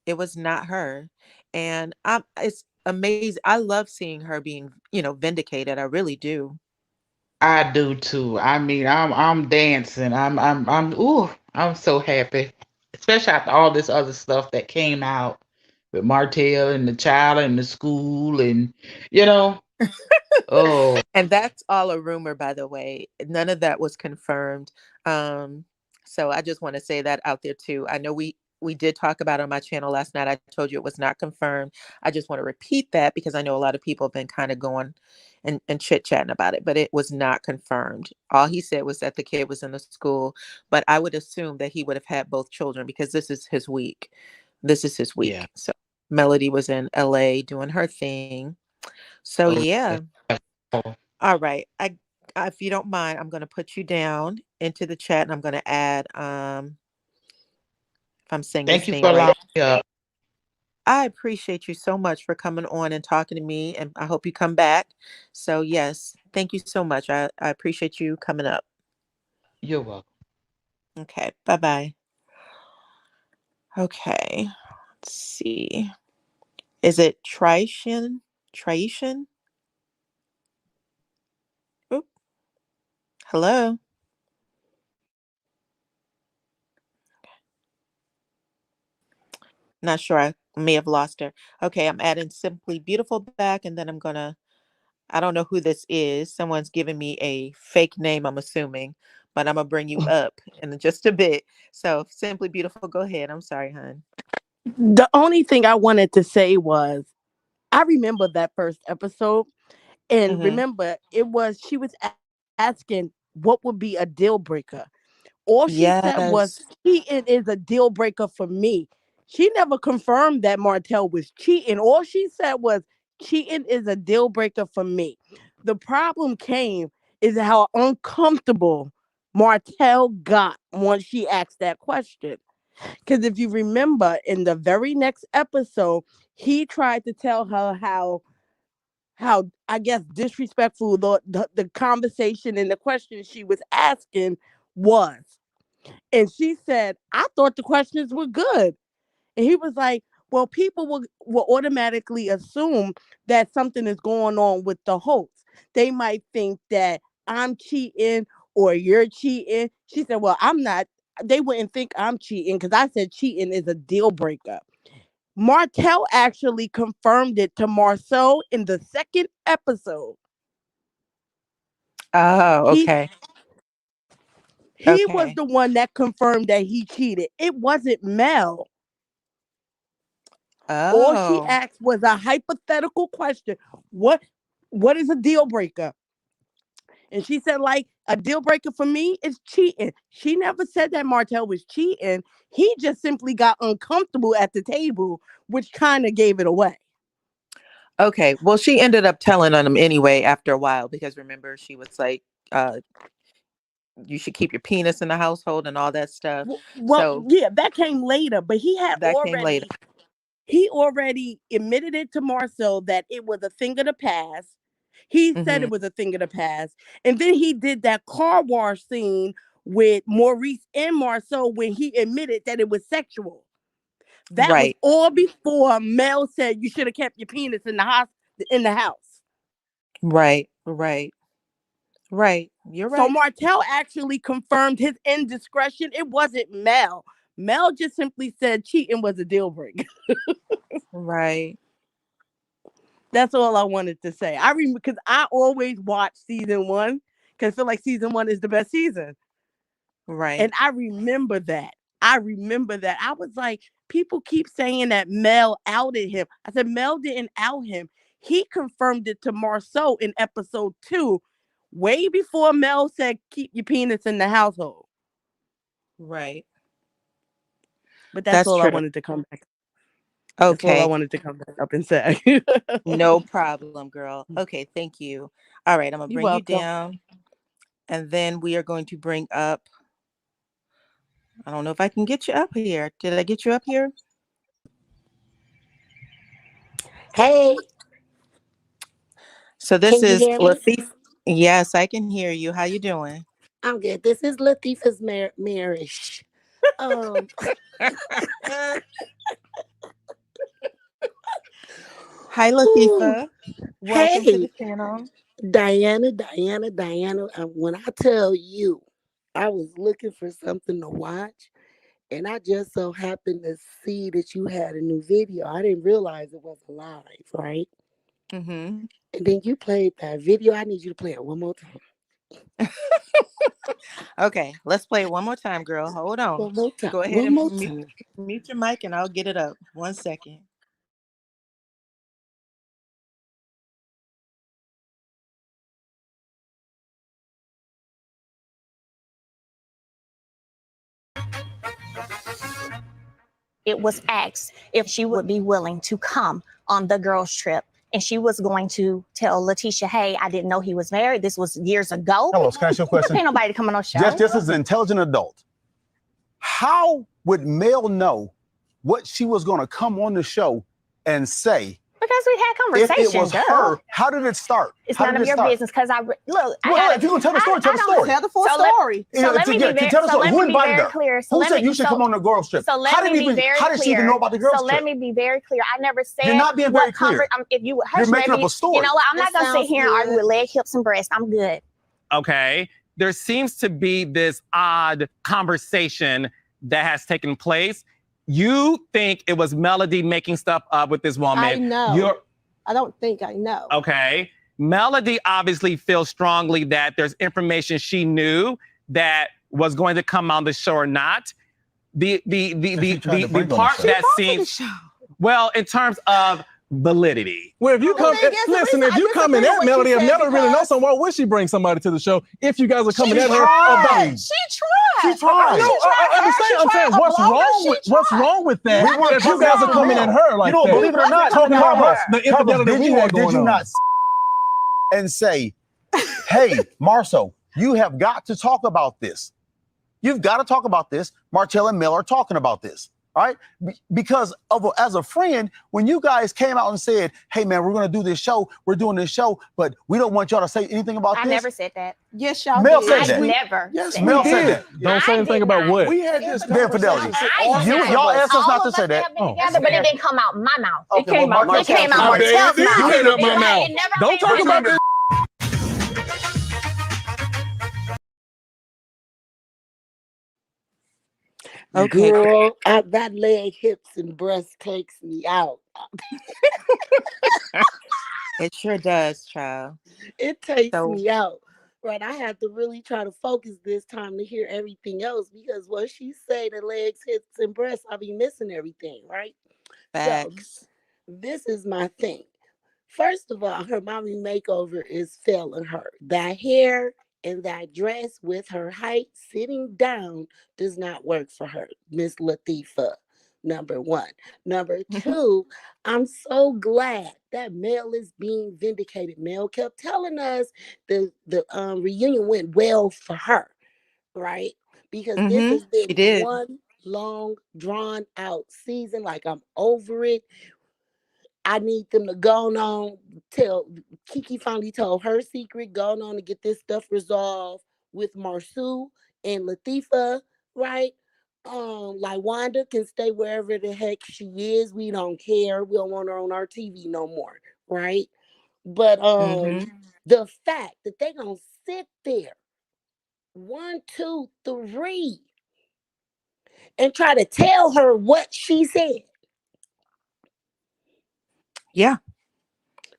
It was not her. And it's amazing. I love seeing her being, vindicated. I really do. I do too. I mean, I'm dancing. Ooh, I'm so happy. Especially after all this other stuff that came out with Martell and the child and the school and you know, oh And that's all a rumor, by the way. None of that was confirmed. Um, so I just want to say that out there too. I know we did talk about it on my channel last night. I told you it was not confirmed. I just want to repeat that because I know a lot of people have been kind of going and chit-chatting about it, but it was not confirmed. All he said was that the kid was in the school, but I would assume that he would have had both children because this is his week. This is his yeah. week. So Melody was in LA doing her thing. So Oh yeah. yes. Oh, All right. If you don't mind, I'm going to put you down into the chat and I'm going to add if I'm saying thank his you name for right. allowing me up. I appreciate you so much for coming on and talking to me and I hope you come back. So yes, thank you so much. I appreciate you coming up. You're welcome. Okay. Bye-bye. Okay. Let's see. Is it Trician? Trician? Oop. Hello. Not sure. I may have lost her. Okay, I'm adding Simply Beautiful back and then I don't know who this is. Someone's giving me a fake name, I'm assuming, but I'm gonna bring you up in just a bit. So Simply Beautiful, go ahead. I'm sorry, hon. The only thing I wanted to say was I remember that first episode, and Mm-hmm. remember it was she was asking what would be a deal breaker. All she said was Yes. cheating is a deal breaker for me. She never confirmed that Martel was cheating. All she said was cheating is a deal breaker for me. The problem came is how uncomfortable Martel got once she asked that question. Because if you remember, in the very next episode, he tried to tell her how I guess disrespectful the conversation and the question she was asking was. And she said, I thought the questions were good. And he was like, well, people will automatically assume that something is going on with the host. They might think that I'm cheating or you're cheating. She said, well, I'm not. They wouldn't think I'm cheating because I said cheating is a deal breaker. Martel actually confirmed it to Marsau in the second episode. Oh, He okay. he was Okay. the one that confirmed that he cheated. It wasn't Mel. All she Oh, asked was a hypothetical question. What what is a deal breaker? And she said, like, a deal breaker for me is cheating. She never said that Martel was cheating. He just simply got uncomfortable at the table, which kind of gave it away. okay. Well, she ended up telling on him anyway after a while because remember she was like, uh, you should keep your penis in the household and all that stuff. Well, So yeah, that came later, but that came later. he already admitted it to Marcel that it was a thing of the past. He said Hmm. it was a thing of the past. And then he did that car wash scene with Maurice and Marcel when he admitted that it was sexual. That was Right. all before Mel said you should have kept your penis in the house. Right. Right. Right. You're So right. Martel actually confirmed his indiscretion. It wasn't Mel. Mel just simply said cheating was a deal breaker. Right. That's all I wanted to say. I remember because I always watch season one because I feel like season one is the best season. Right. And I remember that. I remember that. I was like, people keep saying that Mel outed him. I said, Mel didn't out him. He confirmed it to Marsau in episode 2, way before Mel said, keep your penis in the household. Right. But that's That's all I true. wanted to come back. That's all I Okay. wanted to come back up and say. No problem, girl. Okay, thank you. All right, I'm gonna You're bring you welcome. down, and then we are going to bring up. I don't know if I can get you up here. Did I get you up here? Hey, So this can you is hear me? Latif. Yes, I can hear you. How you doing? I'm good. This is Latifah's marriage. Um, Hi, whew. Latifa. Welcome to the Hey, channel. Diana. When I tell you, I was looking for something to watch, and I just so happened to see that you had a new video. I didn't realize it was live, right? Mm-hmm. And then you played that video. I need you to play it one more time. Okay, let's play it one more time, girl. Hold on. One more time. Go ahead One and more time. mute your mic, and I'll get it up. 1 second. It was asked if she would be willing to come on the girls' trip. And she was going to tell Letitia, hey, I didn't know he was married. This was years ago. Hello, can I ask you a question? Ain't nobody coming on show. Just as an intelligent adult, how would Mel know what she was going to come on the show and say? Because we had If conversations. it was her, how did it start? It's How none did of it your start? business. Because Well, if you're going to tell the story, tell the story. Tell the full So story. let me be very, tell the story. Who let me be invited very her? clear. Who said you should come on the girls' trip? So How let did me be very how did she even know about the girls' So trip? let me be very clear. I never said. You're not being very clear. If you would hush, You're making baby, up a story. You know what? I'm not That going to sit sounds here and argue good. with leg, hips, and breasts. I'm good. Okay. There seems to be this odd conversation that has taken place. You think it was Melody making stuff up with this woman. I know. I don't think I know. Okay. Melody obviously feels strongly that there's information she knew that was going to come on the show or not. The part that seems well in terms of validity. Well, if you come, listen, if you coming at Melody, if Melody really knows something, why would she bring somebody to the show? If you guys are coming at her about, She tried. She tried. no, I'm saying what's wrong with that? If you guys are coming at her like you don't that, believe it or not, talking about Carlos, the infidelity did we you had or did going you on. not and say, hey, Marsau, you have got to talk about this. You've got to talk about this. Martel and Mel are talking about this. All right. Because as a friend, when you guys came out and said, hey, man, we're going to do this show. We're doing this show, but we don't want y'all to say anything about this. I never said that. Yes, y'all Mel did. said I that. never. Yes, said Mel that. said that. Don't say anything about what. We had this The infidelity. infidelity. Y'all asked us All not to of say us that. have been together, but it didn't come out my mouth. Okay, It came well, out. It Martel came said out it. Martel's It mouth. came out my mouth. It never Don't came talk out about my this. Okay. Girl, that leg, hips, and breast takes me out. It sure does, child. It takes So, me out. Right, I have to really try to focus this time to hear everything else because when she say the legs, hips, and breasts, I'll be missing everything, right? So facts. this is my thing. First of all, her mommy makeover is failing her. That hair and that dress with her height sitting down does not work for her, Miss Latifah. Number one. Number two, I'm so glad that Mel is being vindicated. Mel kept telling us the reunion went well for her, right? Because this Mm-hmm. has been She did. one long, drawn out season. Like I'm over it. I need them to go on, tell Kiki finally told her secret, go on to get this stuff resolved with Marsau and Latifah, right? Like Wanda can stay wherever the heck she is. We don't care. We don't want her on our TV no more, right? But Mm-hmm. the fact that they gonna sit there, 1, 2, 3, and try to tell her what she said. Yeah.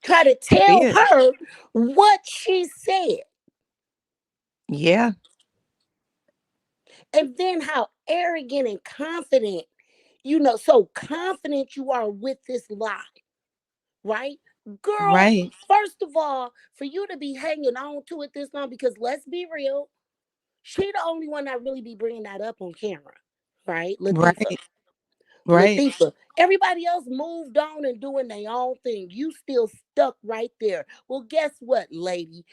Try to So be tell it. her what she said. Yeah. And then how arrogant and confident, so confident you are with this lie, right? Girl, Right. first of all, for you to be hanging on to it this long, because let's be real, she the only one that really be bringing that up on camera, right? Latifah. Right. Right. Latifah. Everybody else moved on and doing their own thing. You still stuck right there. Well, guess what, lady?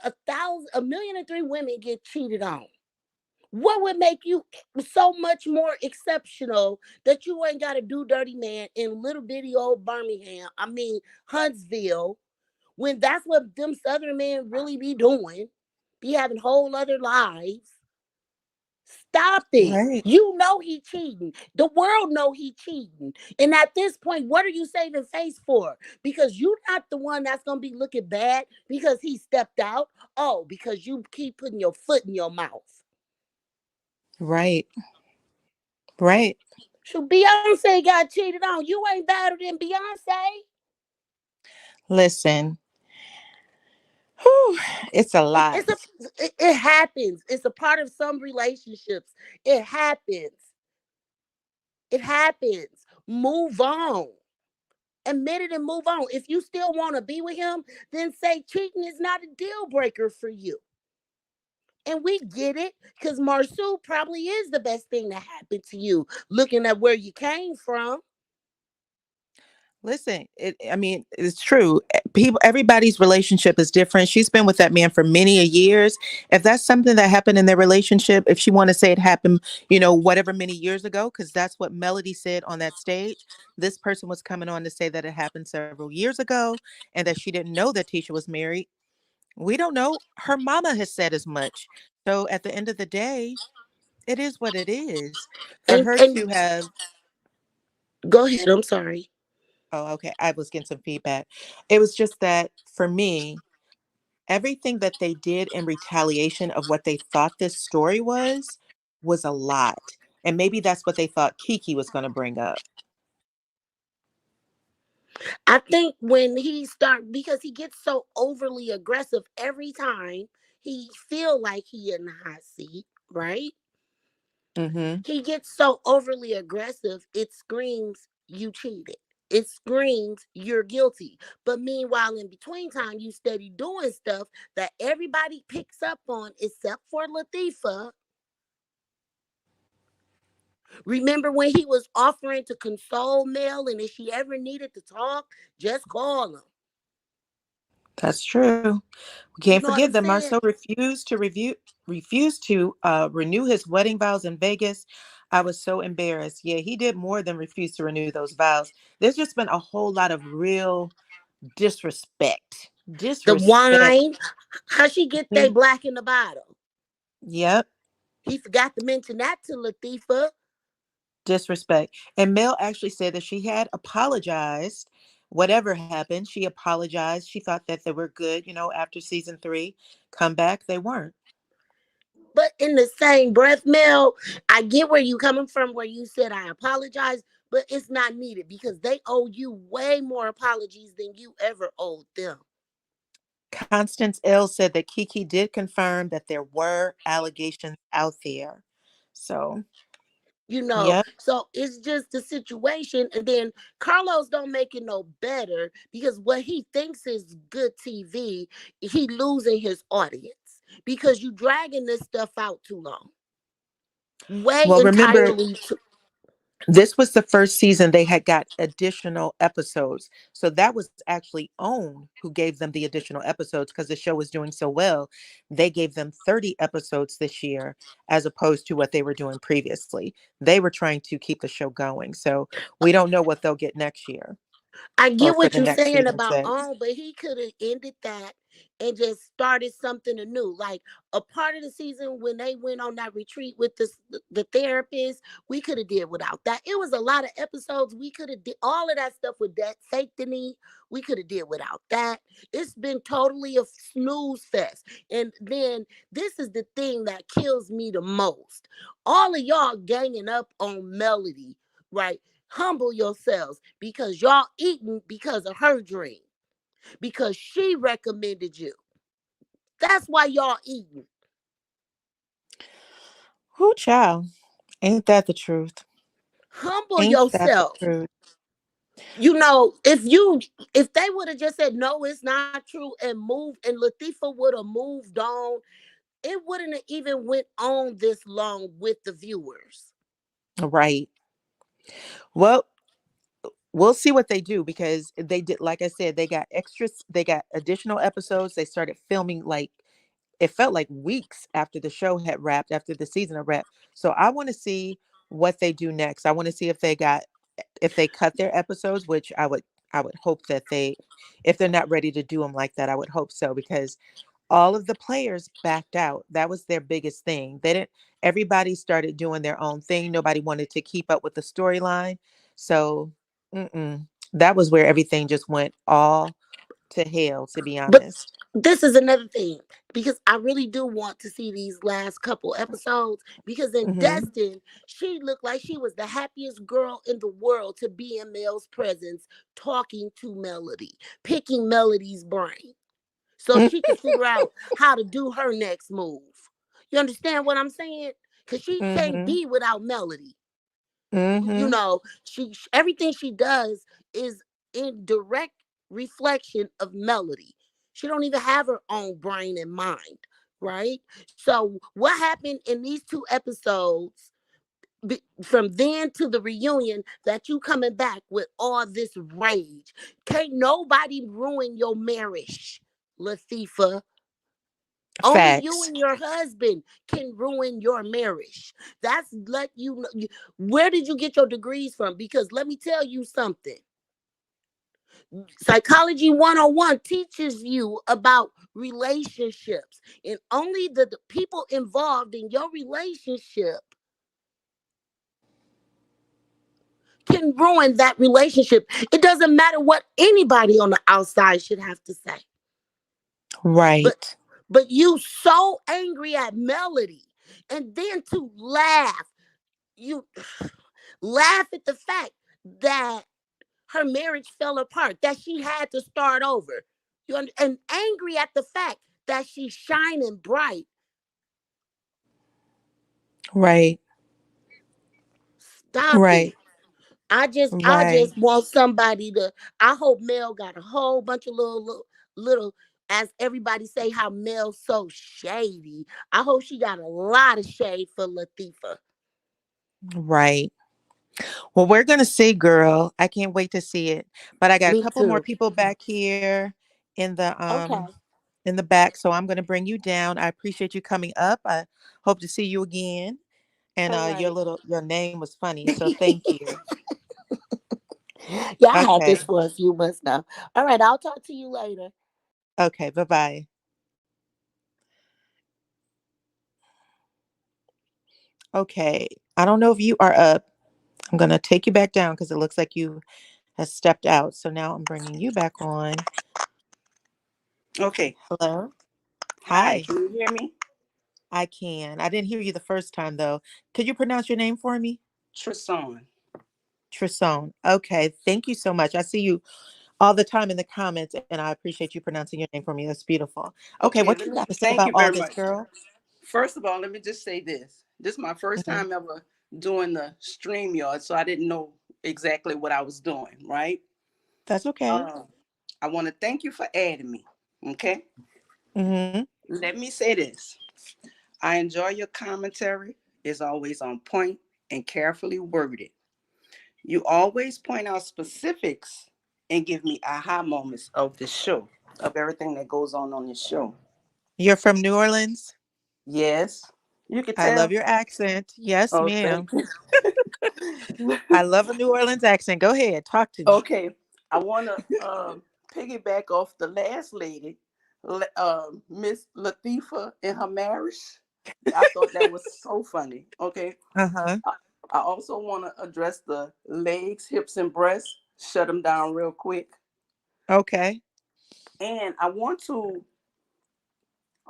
1,000,003 women get cheated on. What would make you so much more exceptional that you ain't got to do dirty man in little bitty old Birmingham? I mean, Huntsville, when that's what them Southern men really be doing, be having whole other lives. Stop it. Right. You know he cheating. The world know he cheating. And at this point, what are you saving face for? Because you're not the one that's gonna be looking bad because he stepped out. Oh, because you keep putting your foot in your mouth. Right. Right. So Beyonce got cheated on. You ain't better than Beyonce. Listen. Whew, it's a It, lot. it's a it happens. It's a part of some relationships. It happens. It happens. Move on. Admit it and move on. If you still want to be with him, then say cheating is not a deal breaker for you. And we get it because Marsau probably is the best thing that happened to you, looking at where you came from. Listen, I mean, it's true. People, everybody's relationship is different. She's been with that man for many a years. If that's something that happened in their relationship, if she want to say it happened, whatever many years ago, because that's what Melody said on that stage. This person was coming on to say that it happened several years ago and that she didn't know that Tisha was married. We don't know. Her mama has said as much. So at the end of the day, it is what it is. For And her and to have go ahead. I'm sorry. Oh, okay. I was getting some feedback. It was just that for me, everything that they did in retaliation of what they thought this story was a lot. And maybe that's what they thought Kiki was going to bring up. I think when he start because he gets so overly aggressive every time he feel like he in the hot seat, right? Mm-hmm. He gets so overly aggressive, it screams you cheated. It screams you're guilty. But meanwhile, in between time, you steady doing stuff that everybody picks up on except for Latifah. Remember when he was offering to console Mel, and if she ever needed to talk, just call him. That's true. We You can't know what forget I'm that saying? Marcel refused to renew his wedding vows in Vegas. I was so embarrassed. Yeah, he did more than refuse to renew those vows. There's just been a whole lot of real disrespect. The Disrespect. wine, how she get they Mhm. black in the bottle? Yep. He forgot to mention that to Latifah. Disrespect. And Mel actually said that she had apologized. Whatever happened, she apologized. She thought that they were good, after season 3. Come back, they weren't. But in the same breath, Mel, I get where you coming from, where you said I apologize, but it's not needed because they owe you way more apologies than you ever owed them. Constance L said that Kiki did confirm that there were allegations out there. So, yep. So it's just the situation, and then Carlos don't make it no better because what he thinks is good TV, he losing his audience because you dragging this stuff out too long, way Well, remember, entirely too. this was the first season they had got additional episodes. So that was actually OWN who gave them the additional episodes because the show was doing so well. They gave them 30 episodes this year as opposed to what they were doing previously. They were trying to keep the show going. So we don't know what they'll get next year I or get for what the you're next saying season about 6. on, but he could have ended that and just started something anew. Like a part of the season when they went on that retreat with the therapist, we could have did without that. It was a lot of episodes. We could have did all of that stuff with that fake Denise. We could have did without that. It's been totally a snooze fest. And then this is the thing that kills me the most. All of y'all ganging up on Melody, right? Humble yourselves because y'all eating because of her dream, because she recommended you. That's why y'all eating. Whoo, child. Ain't that the truth? Humble Ain't that the yourself. truth? If they would have just said no, it's not true and moved, and Latifah would have moved on, it wouldn't have even went on this long with the viewers. Right. Well, we'll see what they do because they did, like I said, they got extras, they got additional episodes. They started filming like it felt like weeks after the show had wrapped, after the season had wrapped. So I want to see what they do next. I want to see if they cut their episodes, which I would hope that they, if they're not ready to do them like that, I would hope so because all of the players backed out. That was their biggest thing. They didn't, everybody started doing their own thing. Nobody wanted to keep up with the storyline. So that was where everything just went all to hell, to be But honest. this is another thing because I really do want to see these last couple episodes because in Hmm. Destin, she looked like she was the happiest girl in the world to be in Mel's presence, talking to Melody, picking Melody's brain so she could figure out how to do her next move. You understand what I'm saying? Because she can't Hmm. be without Melody. You Hmm. know, everything she does is in direct reflection of Melody. She don't even have her own brain and mind, right? So what happened in these two episodes from then to the reunion that you coming back with all this rage? Can't nobody ruin your marriage, Latifah. Only you Facts. and your husband can ruin your marriage. That's let you know. Where did you get your degrees from? Because let me tell you something. Psychology 101 teaches you about relationships, and only the people involved in your relationship can ruin that relationship. It doesn't matter what anybody on the outside should have to say. But Right. but you so angry at Melody and then to laugh. You laugh at the fact that her marriage fell apart, that she had to start over. And angry at the fact that she's shining bright. Right. Stop it. Right. I Right. just want somebody to. I hope Mel got a whole bunch of little, as everybody say, how Mel's so shady. I hope she got a lot of shade for Latifah. Right. Well, we're gonna see, girl. I can't wait to see it. But I got a Me couple more too. people back here in the Okay. in the back, so I'm gonna bring you down. I appreciate you coming up. I hope to see you again. And All your right. your name was funny, so thank you. Yeah, I had this Okay. for a few months now. All right. I'll talk to you later. Okay. Bye bye. Okay. I don't know if you are up. I'm gonna take you back down because it looks like you have stepped out. So now I'm bringing you back on. Okay. Hello. Hi. Hi. Can you hear me? I can. I didn't hear you the first time though. Could you pronounce your name for me? Trisson. Trisone. Okay. Thank you so much. I see you all the time in the comments, and I appreciate you pronouncing your name for me. That's beautiful. Okay. Okay. What Let you me got to say thank about you all very this, much. girl? First of all, let me just say this. This is my first Hmm. time ever doing the stream yard, so I didn't know exactly what I was doing, right? That's okay. Uh, I want to thank you for adding me. Okay. Hmm. Let me say this. I enjoy your commentary. It's always on point and carefully worded. You always point out specifics and give me aha moments of the show, of everything that goes on this show. You're from New Orleans. Yes, you could I love tell. your accent. Yes, Oh, ma'am. thank you. I love a New Orleans accent. Go ahead. Talk to me. Okay, I want to piggyback off the last lady, Miss Latifah and her marriage. I thought that was so funny. Okay, Uh huh. I also want to address the legs, hips, and breasts. Shut them down real quick. Okay. And I want to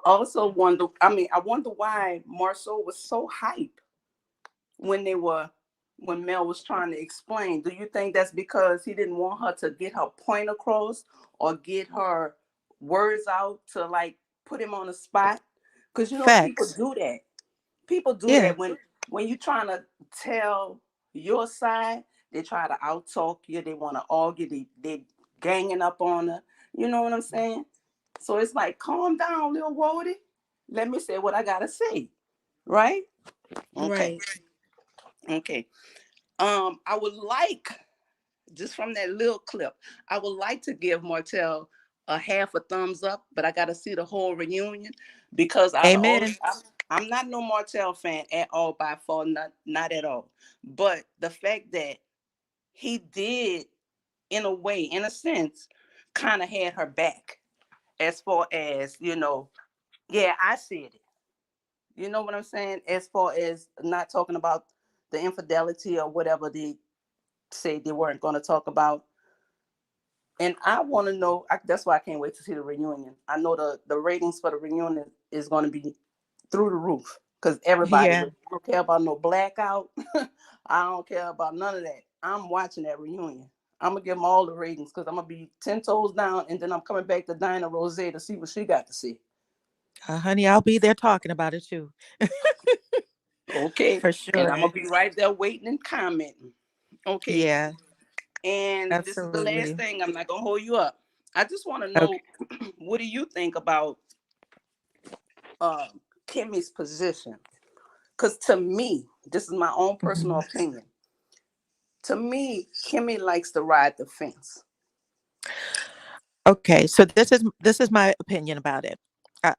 also wonder. I mean, I wonder why Marsau was so hype when they were when Mel was trying to explain. Do you think that's because he didn't want her to get her point across or get her words out to like put him on the spot? Because you know people Facts. do that. People do Yeah. that when you're trying to tell your side, they try to out talk you. They want to argue. They ganging up on her. You know what I'm saying? So it's like, calm down, little Rhodey. Let me say what I gotta say. Right? Okay. Right. Okay. I would like, just from that little clip, I would like to give Martel a half a thumbs up, but I got to see the whole reunion because Amen. I'm not no Martel fan at all by far, not at all. But the fact that he did, in a way, in a sense, kind of had her back as far as, yeah, I said it. You know what I'm saying? As far as not talking about the infidelity or whatever they said they weren't going to talk about. And I want to know, that's why I can't wait to see the reunion. I know the ratings for the reunion is going to be through the roof because everybody, Yeah. I don't care about no blackout. I don't care about none of that. I'm watching that reunion. I'm going to give them all the ratings because I'm going to be 10 toes down and then I'm coming back to DyanaRozay to see what she got to see. Honey, I'll be there talking about it too. Okay. For And I'm sure. going to be right there waiting and commenting. Okay. Yeah, And this is the last absolutely. thing. I'm not going to hold you up. I just want to Okay. know, what do you think about Kimmy's position? Because to me, this is my own personal Mhm. opinion. To me, Kimmy likes to ride the fence. Okay, so this is my opinion about it.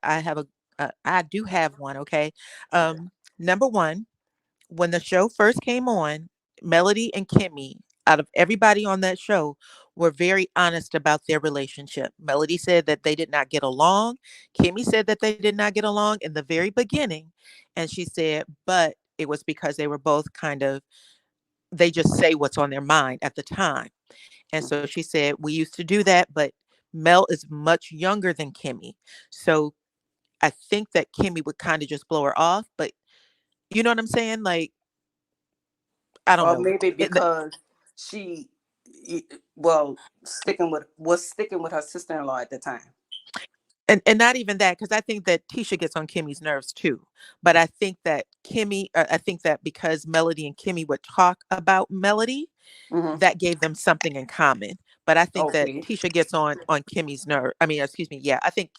I have I do have one. Okay, number one, when the show first came on, Melody and Kimmy, out of everybody on that show, were very honest about their relationship. Melody said that they did not get along. Kimmy said that they did not get along in the very beginning. And she said, but it was because they were both kind of, they just say what's on their mind at the time. And so she said, we used to do that, but Mel is much younger than Kimmy. So I think that Kimmy would kind of just blow her off. But you know what I'm saying? Like, I don't Or know. maybe because she, well, sticking with her sister-in-law at the time. And not even that, because I think that Tisha gets on Kimmy's nerves too. But I think that I think that because Melody and Kimmy would talk about Melody, Mm-hmm. that gave them something in common. But I think that Okay. Tisha gets on Kimmy's nerve. I mean, excuse me. Yeah, I think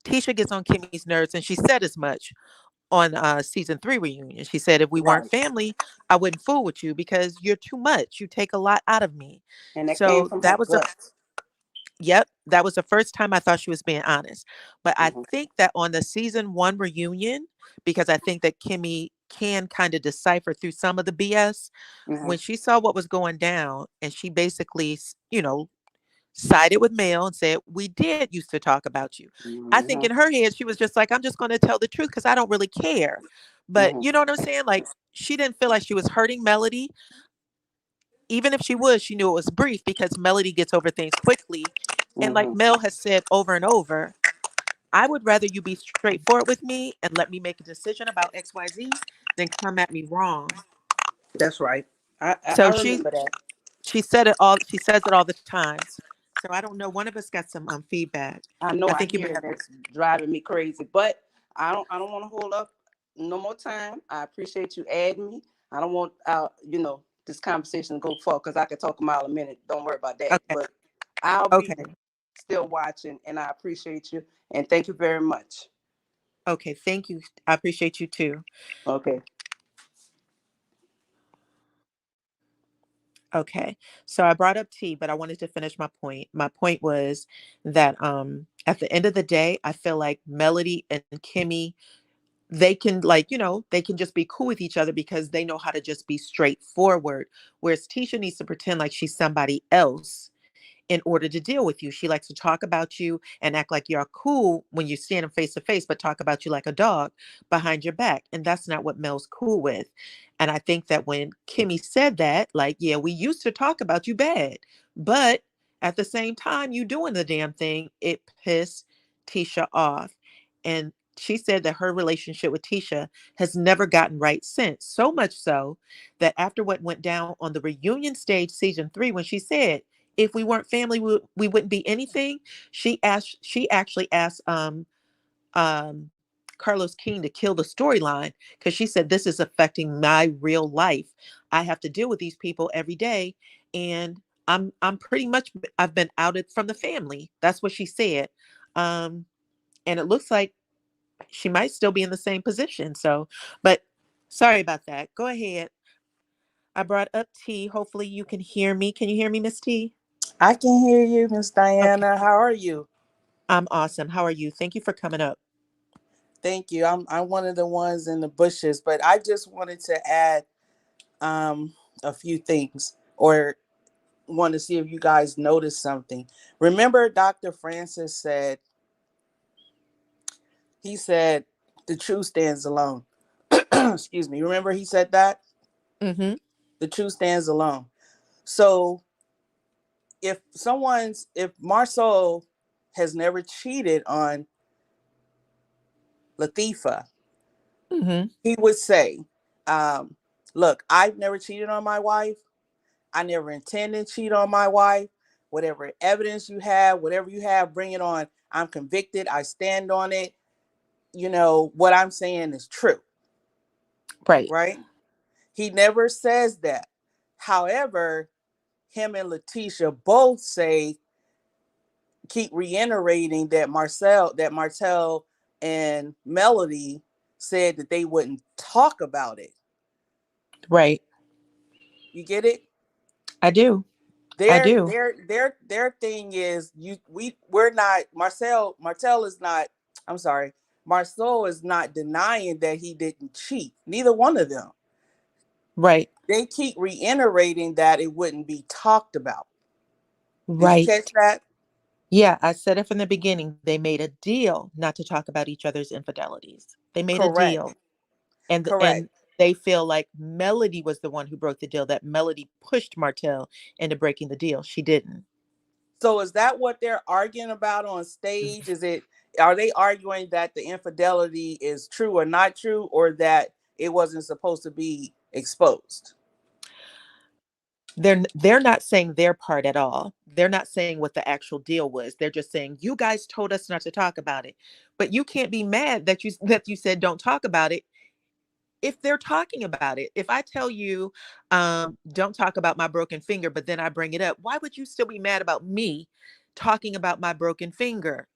Tisha gets on Kimmy's nerves, and she said as much on season 3 reunion. She said, if we weren't Right. family, I wouldn't fool with you because you're too much. You take a lot out of me. And that came So from her that was the gut. Yep, that was the first time I thought she was being honest. But I Mm-hmm. think that on the season 1 reunion, because I think that Kimmy can kind of decipher through some of the BS, Mm-hmm. when she saw what was going down and she basically, sided with Mel and said, we did used to talk about you. I think Mm-hmm. in her head, she was just like, I'm just going to tell the truth because I don't really care. But Mm-hmm. you know what I'm saying? Like, she didn't feel like she was hurting Melody. Even if she was, she knew it was brief because Melody gets over things quickly. And like Mm-hmm. Mel has said over and over, I would rather you be straightforward with me and let me make a decision about XYZ than come at me wrong. That's right. I So remember that. she says it all the times. So I don't know. One of us got some feedback. I know I I think you may hear have. that's driving me crazy, but I don't want to hold up no more time. I appreciate you adding me. I don't want this conversation to go far because I could talk a mile a minute. Don't worry about that. Okay. But I'll be Okay. still watching, and I appreciate you and thank you very much. Okay. Thank you. I appreciate you too. Okay. Okay. So I brought up tea, but I wanted to finish my point. My point was that at the end of the day, I feel like Melody and Kimmy, they can, like, they can just be cool with each other because they know how to just be straightforward. Whereas Tisha needs to pretend like she's somebody else in order to deal with you. She likes to talk about you and act like you're cool when you stand them face to face, but talk about you like a dog behind your back. And that's not what Mel's cool with. And I think that when Kimmy said that, like, yeah, we used to talk about you bad, but at the same time, you doing the damn thing, it pissed Tisha off. And she said that her relationship with Tisha has never gotten right since. So much so that after what went down on the reunion stage, season 3, when she said, if we weren't family, we wouldn't be anything. She actually asked um Carlos King to kill the storyline because she said this is affecting my real life. I have to deal with these people every day, and I'm pretty much I've been outed from the family. That's what she said. Um, and it looks like she might still be in the same position. So, but sorry about that. Go ahead. I brought up T. Hopefully you can hear me. Can you hear me, Miss T? I can hear you, Miss Okay. Dyana. How are you? I'm awesome. How are you? Thank you for coming up. Thank you. I'm one of the ones in the bushes, but I just wanted to add um a few things, or want to see if you guys noticed something. Remember, Dr. Francis said, he said the truth stands alone. Excuse me. Remember he said that? Mm-hmm. The truth stands alone. So if Marsau has never cheated on Latifah, Mm-hmm. he would say, look, I've never cheated on my wife. I never intended to cheat on my wife. Whatever evidence you have, whatever you have, bring it on. I'm convicted. I stand on it. You know, what I'm saying is true. Right. Right? He never says that. However, him and Letitia both say, keep reiterating that Martel and Melody said that they wouldn't talk about it. Right. You get it? I do. I do. Their thing is we're not Martel is not, I'm sorry, Marsau is not denying that he didn't cheat. Neither one of them. Right. They keep reiterating that it wouldn't be talked about. Did you Right. catch that? Yeah, I said it from the beginning. They made a deal not to talk about each other's infidelities. They made a Correct. deal. And Correct. they feel like Melody was the one who broke the deal, that Melody pushed Martel into breaking the deal. She didn't. So is that what they're arguing about on stage? Are they arguing that the infidelity is true or not true, or that it wasn't supposed to be exposed? They're not saying their part at all. They're not saying what the actual deal was. They're just saying you guys told us not to talk about it. But you can't be mad that you said don't talk about it if they're talking about it. If I tell you, don't talk about my broken finger, but then I bring it up, why would you still be mad about me talking about my broken finger?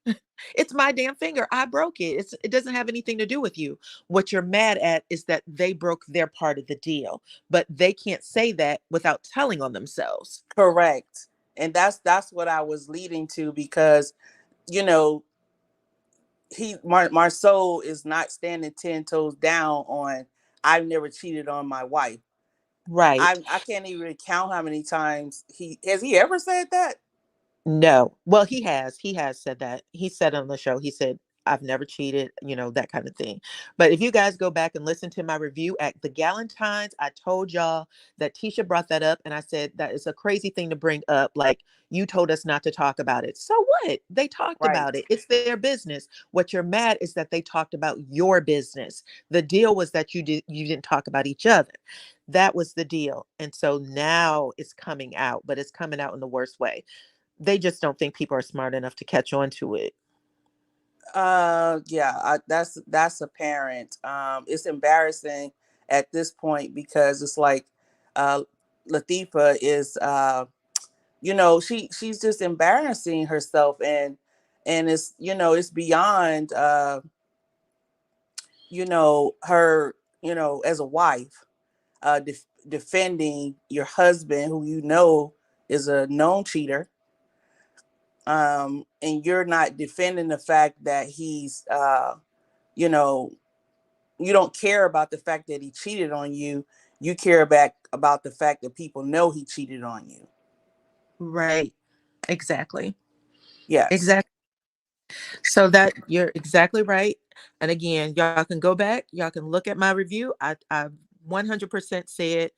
It's my damn finger. I broke it. It doesn't have anything to do with you. What you're mad at is that they broke their part of the deal, but they can't say that without telling on themselves. Correct. And that's what I was leading to, because you know Marceau is not standing 10 toes down on I've never cheated on my wife. Right. I can't even count how many times he ever said that. No. Well, he has. He has said that. He said on the show, he said, I've never cheated, that kind of thing. But if you guys go back and listen to my review at the Galentines, I told y'all that Tisha brought that up. And I said, that is a crazy thing to bring up. Like, you told us not to talk about it. So what? They talked Right. about it. It's their business. What you're mad is that they talked about your business. The deal was that you didn't talk about each other. That was the deal. And so now it's coming out, but it's coming out in the worst way. They just don't think people are smart enough to catch on to it. Yeah, that's apparent. It's embarrassing at this point, because it's like uh Latifah is she's just embarrassing herself, and it's beyond her, as a wife, defending your husband, who is a known cheater, and you're not defending the fact that he's you know you don't care about the fact that he cheated on you. You care about the fact that people know he cheated on you. Right. Exactly. Yes. Exactly. So that you're exactly right. And again, y'all can go back, y'all can look at my review. I 100% said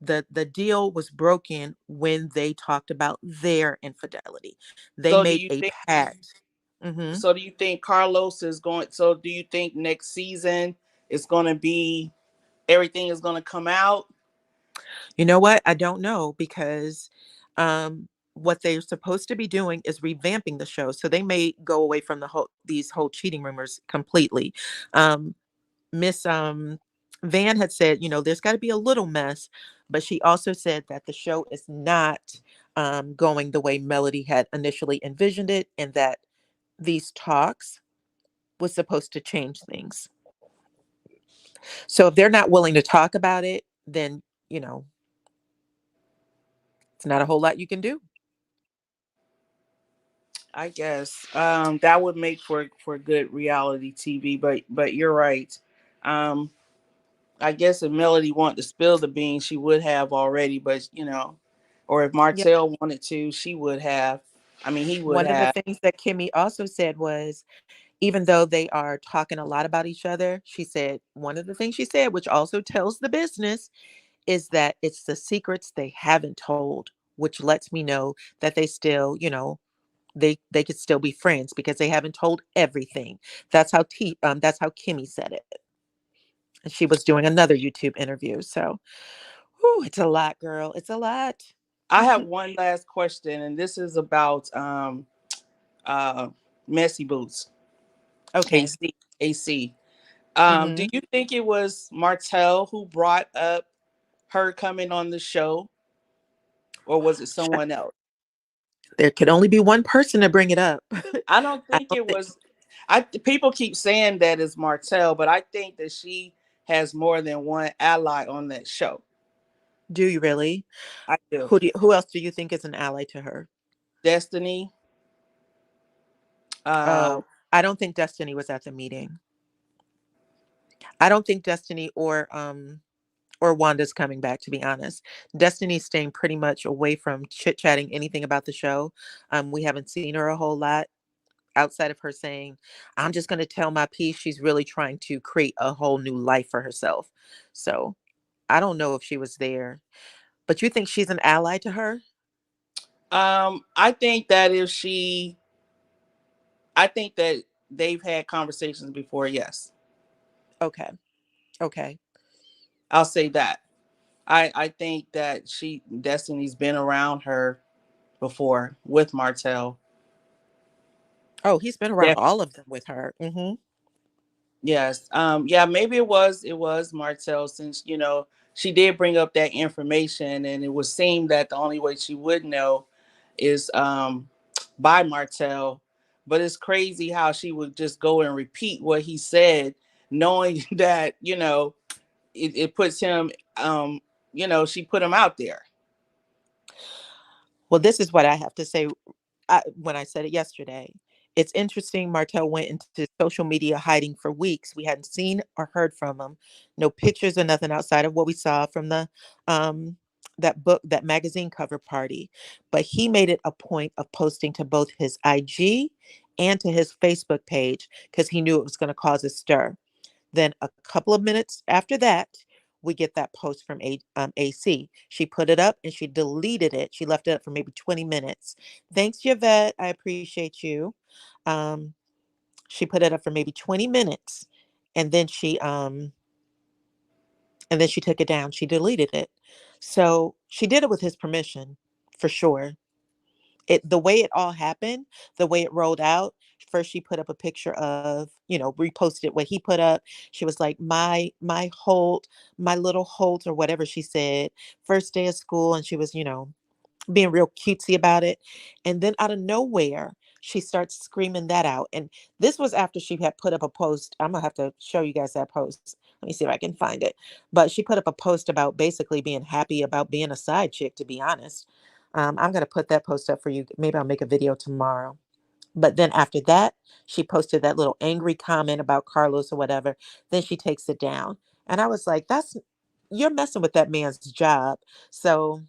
the deal was broken when they talked about their infidelity. They So do made you a think pact. Hmm. so do you think Carlos is going so do you think next season is going to be everything is going to come out? You know what? I don't know, because what they're supposed to be doing is revamping the show. So they may go away from these whole cheating rumors completely. Miss Van had said, there's got to be a little mess, but she also said that the show is not going the way Melody had initially envisioned it, and that these talks was supposed to change things. So if they're not willing to talk about it, then, you know, It's not a whole lot you can do. I guess that would make for good reality TV. But you're right. Um, I guess if Melody wanted to spill the beans, she would have already. But or if Yeah. Martel wanted to, she would have. I mean, he would One of the have. things that Kimmy also said was, even though they are talking a lot about each other, she said one of the things she said, which also tells the business, is that it's the secrets they haven't told, which lets me know that they still, they could still be friends because they haven't told everything. That's how Kimmy said it. And she was doing another YouTube interview. So, whew, it's a lot, girl. It's a lot. I have one last question, and this is about uh Messy Boots. Okay. AC. Do Hmm. you think it was Martel who brought up her coming on the show, or was it someone else? There could only be one person to bring it up. I don't I think don't it think. was. People keep saying that it's Martel, but I think that she has more than one ally on that show. Do you really? I do. Who else do you think is an ally to her? Destiny. Um, Oh, I don't think Destiny was at the meeting. I don't think Destiny or Wanda's coming back, to be honest. Destiny's staying pretty much away from chit-chatting anything about the show. We haven't seen her a whole lot outside of her saying, I'm just going to tell my piece. She's really trying to create a whole new life for herself. So I don't know if she was there. But you think she's an ally to her? I think that if she, I think that they've had conversations before. Yes, Okay. Okay. I'll say that. I think that Destiny's been around her before with Martel. Oh, he's been around Yeah. all of them with her. Hmm. Yes. Yeah, maybe it was Martel, since she did bring up that information, and it would seem that the only way she would know is by Martel. But it's crazy how she would just go and repeat what he said, knowing that it puts him she put him out there. Well, this is what I have to say. When I said it yesterday, it's interesting. Martel went into social media hiding for weeks. We hadn't seen or heard from him. No pictures or nothing outside of what we saw from the um, that magazine cover party. But he made it a point of posting to both his IG and to his Facebook page because he knew it was going to cause a stir. Then a couple of minutes after that, we get that post from AC. She put it up and she deleted it. She left it up for maybe 20 minutes. Thanks, Yvette. I appreciate you. Um, she put it up for maybe 20 minutes, and then she took it down. She deleted it. So she did it with his permission, for sure. The way it all happened, the way it rolled out. First, she put up a picture of, reposted what he put up. She was like, my Holt, my little Holt, or whatever she said. First day of school, and she was, being real cutesy about it. And then out of nowhere, she starts screaming that out. And this was after she had put up a post. I'm gonna have to show you guys that post. Let me see if I can find it. But she put up a post about basically being happy about being a side chick, to be honest. I'm gonna put that post up for you. Maybe I'll make a video tomorrow. But then after that, she posted that little angry comment about Carlos or whatever. Then she takes it down. And I was like, you're messing with that man's job. So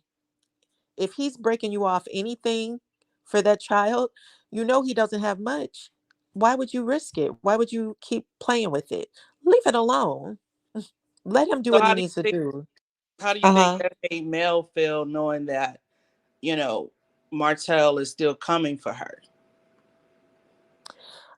if he's breaking you off anything for that child, he doesn't have much. Why would you risk it? Why would you keep playing with it? Leave it alone. Let him do So what he needs to do. how do you think Uh-huh. that made Mel feel, knowing that you know Martel is still coming for her?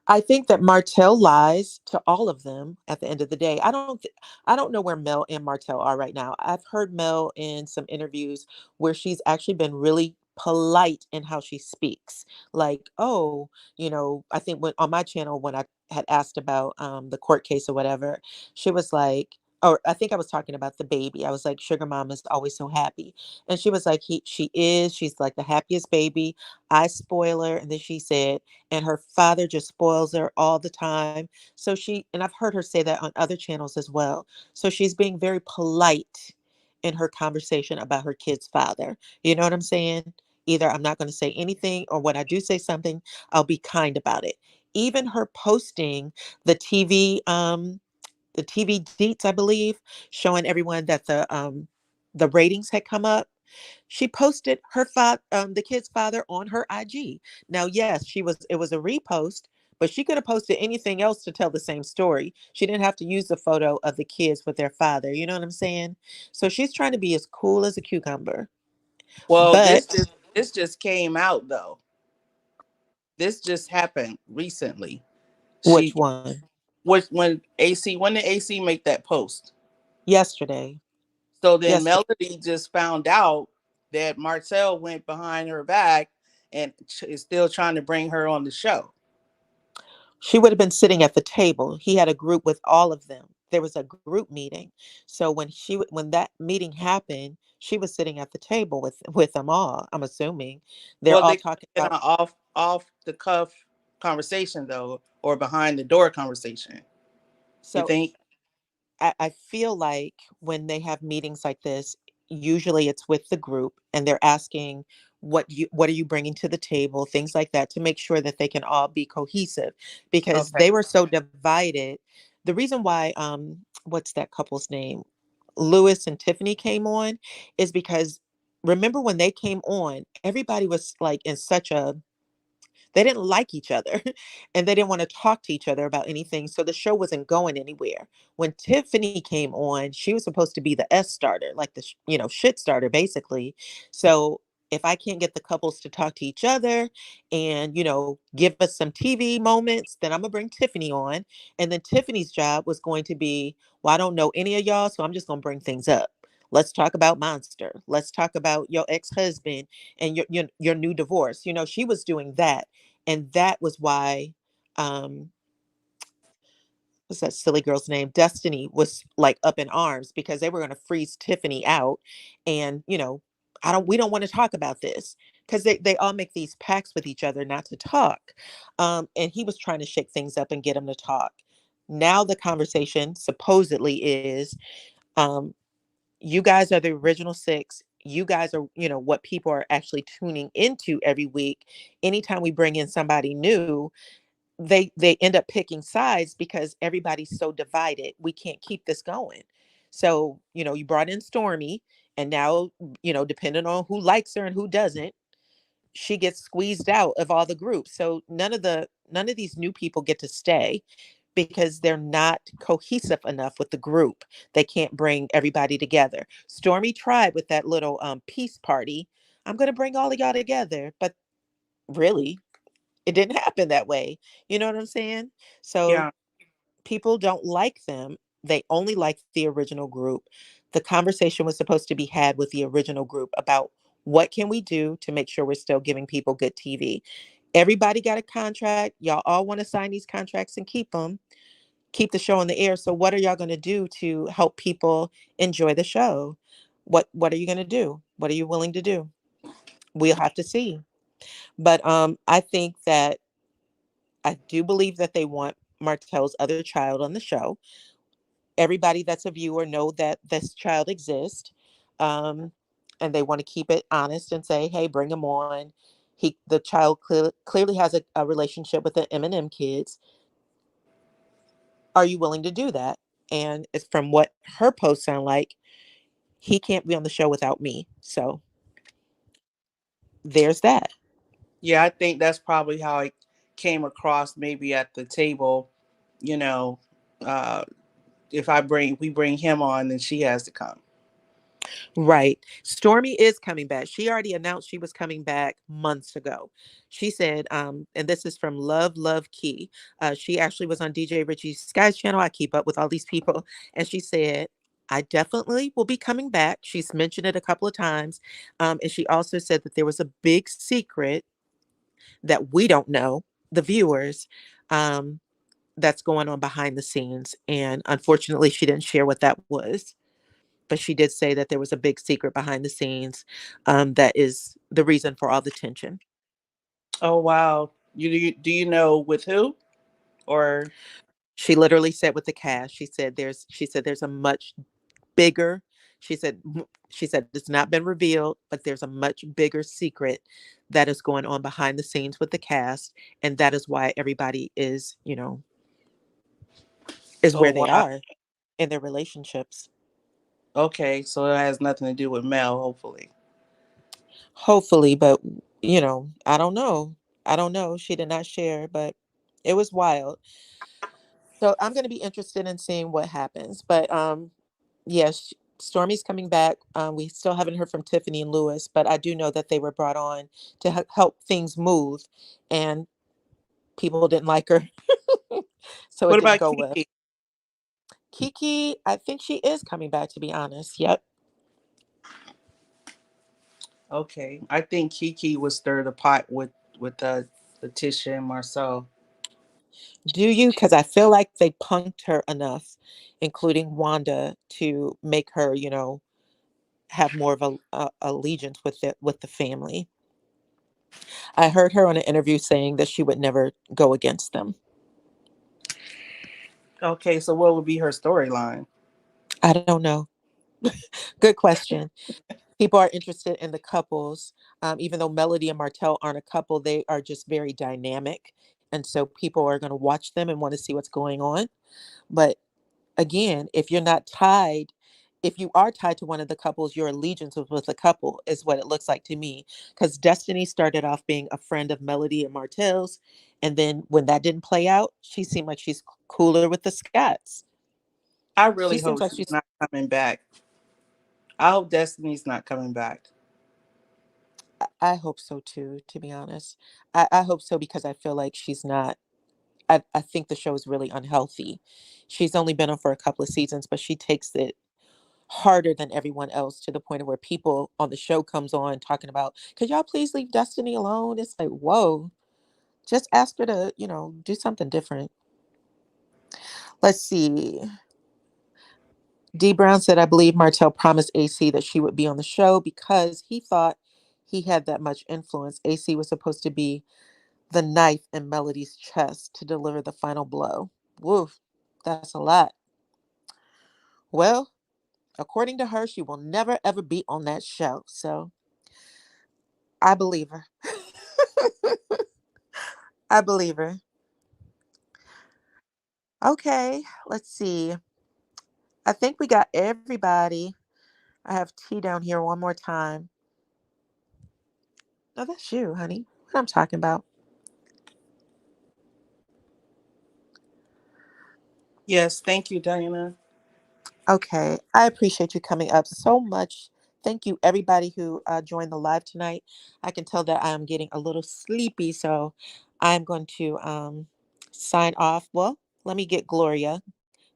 I think that Martel lies to all of them at the end of the day. I don't know where Mel and Martel are right now. I've heard Mel in some interviews where she's actually been really polite in how she speaks. Like, oh, I think when on my channel when I had asked about the court case or whatever, she was like, or I think I was talking about the baby. I was like, Sugar Mom is always so happy. And she was like, she's like the happiest baby. I spoil her. And then she said, and her father just spoils her all the time. And I've heard her say that on other channels as well. So she's being very polite in her conversation about her kid's father. You know what I'm saying? Either I'm not going to say anything, or when I do say something, I'll be kind about it. Even her posting the TV deets, I believe, showing everyone that the ratings had come up. She posted her the kid's father on her IG. Now, yes, it was a repost, but she could have posted anything else to tell the same story. She didn't have to use the photo of the kids with their father. You know what I'm saying? So she's trying to be as cool as a cucumber. Well, But this just came out though. This just happened recently. which She one? when did AC make that post? Yesterday. So then Yesterday. Melody just found out that Martel went behind her back and is still trying to bring her on the show. She would have been sitting at the table. He had a group with all of them. There was a group meeting. So when that meeting happened, she was sitting at the table with them all. I'm assuming they're Well, all they talking had about. an off the cuff conversation though, or behind the door conversation. You So think? I feel like when they have meetings like this, usually it's with the group and they're asking what are you bringing to the table, things like that, to make sure that they can all be cohesive, because Okay. they were so divided. The reason why what's that couple's name? Lewis and Tiffany came on is because, remember when they came on, everybody was like in such a, they didn't like each other and they didn't want to talk to each other about anything. So the show wasn't going anywhere. When Tiffany came on, she was supposed to be the S starter, like the, shit starter, basically. So if I can't get the couples to talk to each other and, give us some TV moments, then I'm going to bring Tiffany on. And then Tiffany's job was going to be, well, I don't know any of y'all, so I'm just going to bring things up. Let's talk about Monster. Let's talk about your ex-husband and your new divorce. She was doing that, and that was why um what's that silly girl's name, Destiny, was like up in arms, because they were going to freeze Tiffany out. And we don't want to talk about this, because they all make these pacts with each other not to talk. And he was trying to shake things up and get them to talk. Now the conversation supposedly is, um you guys are the original six. You guys are, what people are actually tuning into every week. Anytime we bring in somebody new, they end up picking sides because everybody's so divided. We can't keep this going. So, you brought in Stormy, and now, depending on who likes her and who doesn't, she gets squeezed out of all the groups. So none of these new people get to stay because they're not cohesive enough with the group. They can't bring everybody together. Stormy tried with that little peace party. I'm going to bring all of y'all together, but really, it didn't happen that way. You know what I'm saying? So Yeah. people don't like them. They only like the original group. The conversation was supposed to be had with the original group about what can we do to make sure we're still giving people good TV. Everybody got a contract. Y'all all want to sign these contracts and keep them, keep the show on the air. So what are y'all going to do to help people enjoy the show? What are you going to do? What are you willing to do? We'll have to see. But I think that I do believe that they want Martel's other child on the show. Everybody that's a viewer know that this child exists, um, and they want to keep it honest and say, "Hey, bring him on." The child clearly has a relationship with the M&M kids. Are you willing to do that? And it's from what her posts sound like, he can't be on the show without me. So there's that. Yeah, I think that's probably how it came across maybe at the table, you know, uh if we bring him on, then she has to come. Right. Stormy is coming back. She already announced she was coming back months ago. She said, and this is from Love Key. She actually was on DJ Richie's Sky's channel. I keep up with all these people. And she said, I definitely will be coming back. She's mentioned it a couple of times. And she also said that there was a big secret that we don't know, the viewers, um, that's going on behind the scenes. And unfortunately, she didn't share what that was, but she did say that there was a big secret behind the scenes, that is the reason for all the tension. Oh wow. Do you know with who? Or She literally said with the cast, she said there's a much bigger She said it's not been revealed, but there's a much bigger secret that is going on behind the scenes with the cast, and that is why everybody is, is Oh where they wow. are in their relationships. Okay, so it has nothing to do with Mel, hopefully. Hopefully, but I don't know. I don't know. She did not share, but it was wild. So I'm going to be interested in seeing what happens. But yes, Stormy's coming back. We still haven't heard from Tiffany and Lewis, but I do know that they were brought on to help things move, and people didn't like her, so it What didn't about go well. Kiki? Kiki, I think she is coming back. To be honest, yep. Okay, I think Kiki would stir the pot with Letitia and Marsau. Do you? Because I feel like they punked her enough, including Wanda, to make her, have more of a allegiance with the family. I heard her on an interview saying that she would never go against them. Okay, so what would be her storyline? I don't know. Good question. People are interested in the couples. Even though Melody and Martel aren't a couple, they are just very dynamic. And so people are going to watch them and want to see what's going on. But again, if you are tied to one of the couples, your allegiance was with the couple, is what it looks like to me. Because Destiny started off being a friend of Melody and Martel's. And then when that didn't play out, she seemed like she's cooler with the Scotts. I She really seems hope like she's she's, not coming back. I hope Destiny's not coming back. I hope so too, to be honest. I hope so because I feel like she's not, I think the show is really unhealthy. She's only been on for a couple of seasons, but she takes it harder than everyone else to the point of where people on the show comes on talking about, could y'all please leave Destiny alone? It's like, whoa, just ask her to, do something different. Let's see. D Brown said, I believe Martel promised AC that she would be on the show because he thought he had that much influence. AC was supposed to be the knife in Melody's chest to deliver the final blow. Woof, that's a lot. Well, according to her, she will never ever be on that show. So I believe her. I believe her. Okay, let's see. I think we got everybody. I have T down here one more time. Oh, that's you, honey. What I'm talking about. Yes, thank you, Diana. Okay, I appreciate you coming up so much. Thank you, everybody who joined the live tonight. I can tell that I'm getting a little sleepy, so I'm going to sign off. Well, let me get Gloria.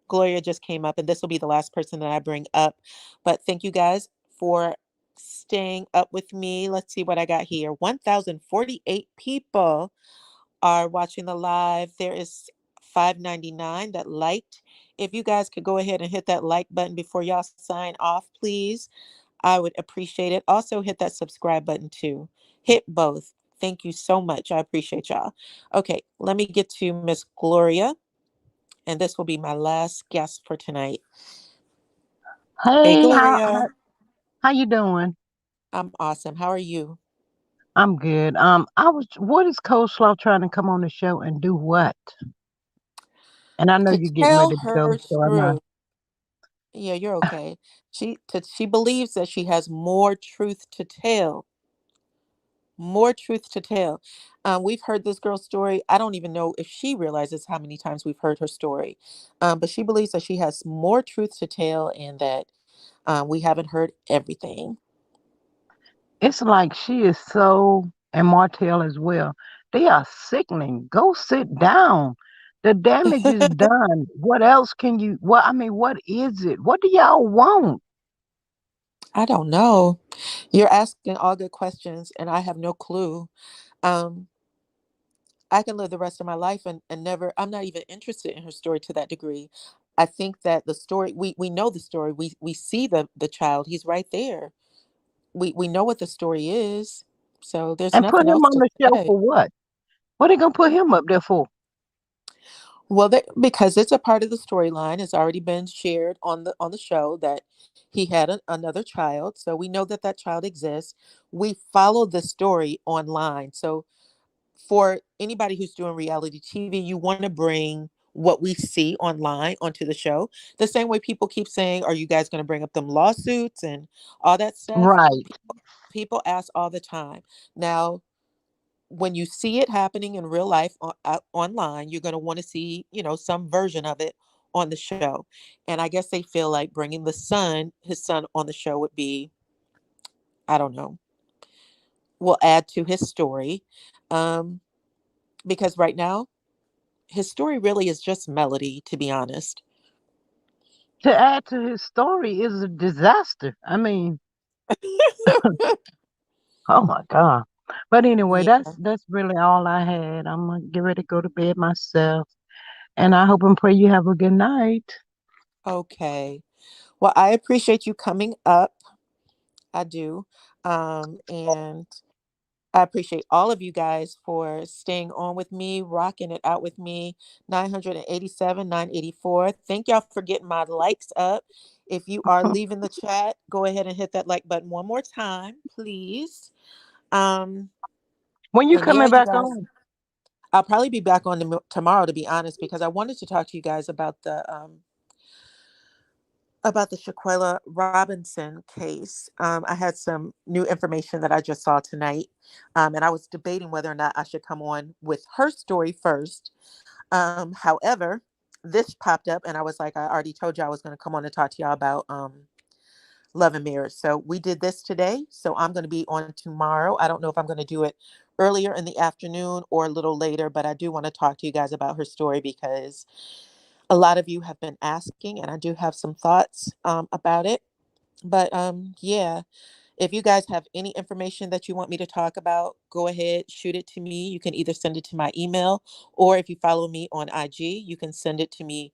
Gloria just came up, and this will be the last person that I bring up. But thank you guys for staying up with me. Let's see what I got here. 1,048 people are watching the live. There is 599 that liked. If you guys could go ahead and hit that like button before y'all sign off, please, I would appreciate it. Also, hit that subscribe button too. Hit both. Thank you so much. I appreciate y'all. Okay, let me get to Miss Gloria, and this will be my last guest for tonight. Hey, Hey, Gloria. how you doing? I'm awesome. How are you? I'm good. What is Coleslaw trying to come on the show and do what? And I know To you're getting tell ready to go, her so I'm not. truth. Yeah, you're okay. She believes that she has more truth to tell. More truth to tell. We've heard this girl's story. I don't even know if she realizes how many times we've heard her story. But she believes that she has more truth to tell and that we haven't heard everything. It's like she is so, and Martel as well. They are sickening. Go sit down. The damage is done. What else can you? What is it? What do y'all want? I don't know. You're asking all good questions, and I have no clue. Um, I can live the rest of my life and never, I'm not even interested in her story to that degree. I think that the story, we know the story. We see the child. He's right there. We know what the story is. So there's And put nothing him else on to the show say. for what? What are they gonna put him up there for? Well, because it's a part of the storyline, it's already been shared on the show that he had another child. So we know that that child exists. We follow the story online. So for anybody who's doing reality TV, you want to bring what we see online onto the show. The same way people keep saying, "Are you guys going to bring up them lawsuits and all that stuff?" Right. People ask all the time. Now, when you see it happening in real life online, you're going to want to see, some version of it on the show. And I guess they feel like bringing his son on the show would be, I don't know, will add to his story. Um, because right now, his story really is just Melody, to be honest. To add to his story is a disaster. I mean, oh my God. But anyway, Yeah. that's really all I had. I'm gonna get ready to go to bed myself. And I hope and pray you have a good night. Okay. Well, I appreciate you coming up. I do. And I appreciate all of you guys for staying on with me, rocking it out with me. 987, 984. Thank y'all for getting my likes up. If you are leaving the chat, go ahead and hit that like button one more time, please. Um, When you and yeah, coming you back guys, on? I'll probably be back on tomorrow, to be honest, because I wanted to talk to you guys about the Shaquella Robinson case. I had some new information that I just saw tonight, and I was debating whether or not I should come on with her story first. However, this popped up, and I was like, I already told you I was going to come on and talk to y'all about Love and Mirrors. So we did this today. So I'm going to be on tomorrow. I don't know if I'm going to do it earlier in the afternoon or a little later, but I do want to talk to you guys about her story because a lot of you have been asking, and I do have some thoughts about it. But yeah, if you guys have any information that you want me to talk about, go ahead, shoot it to me. You can either send it to my email, or if you follow me on IG, you can send it to me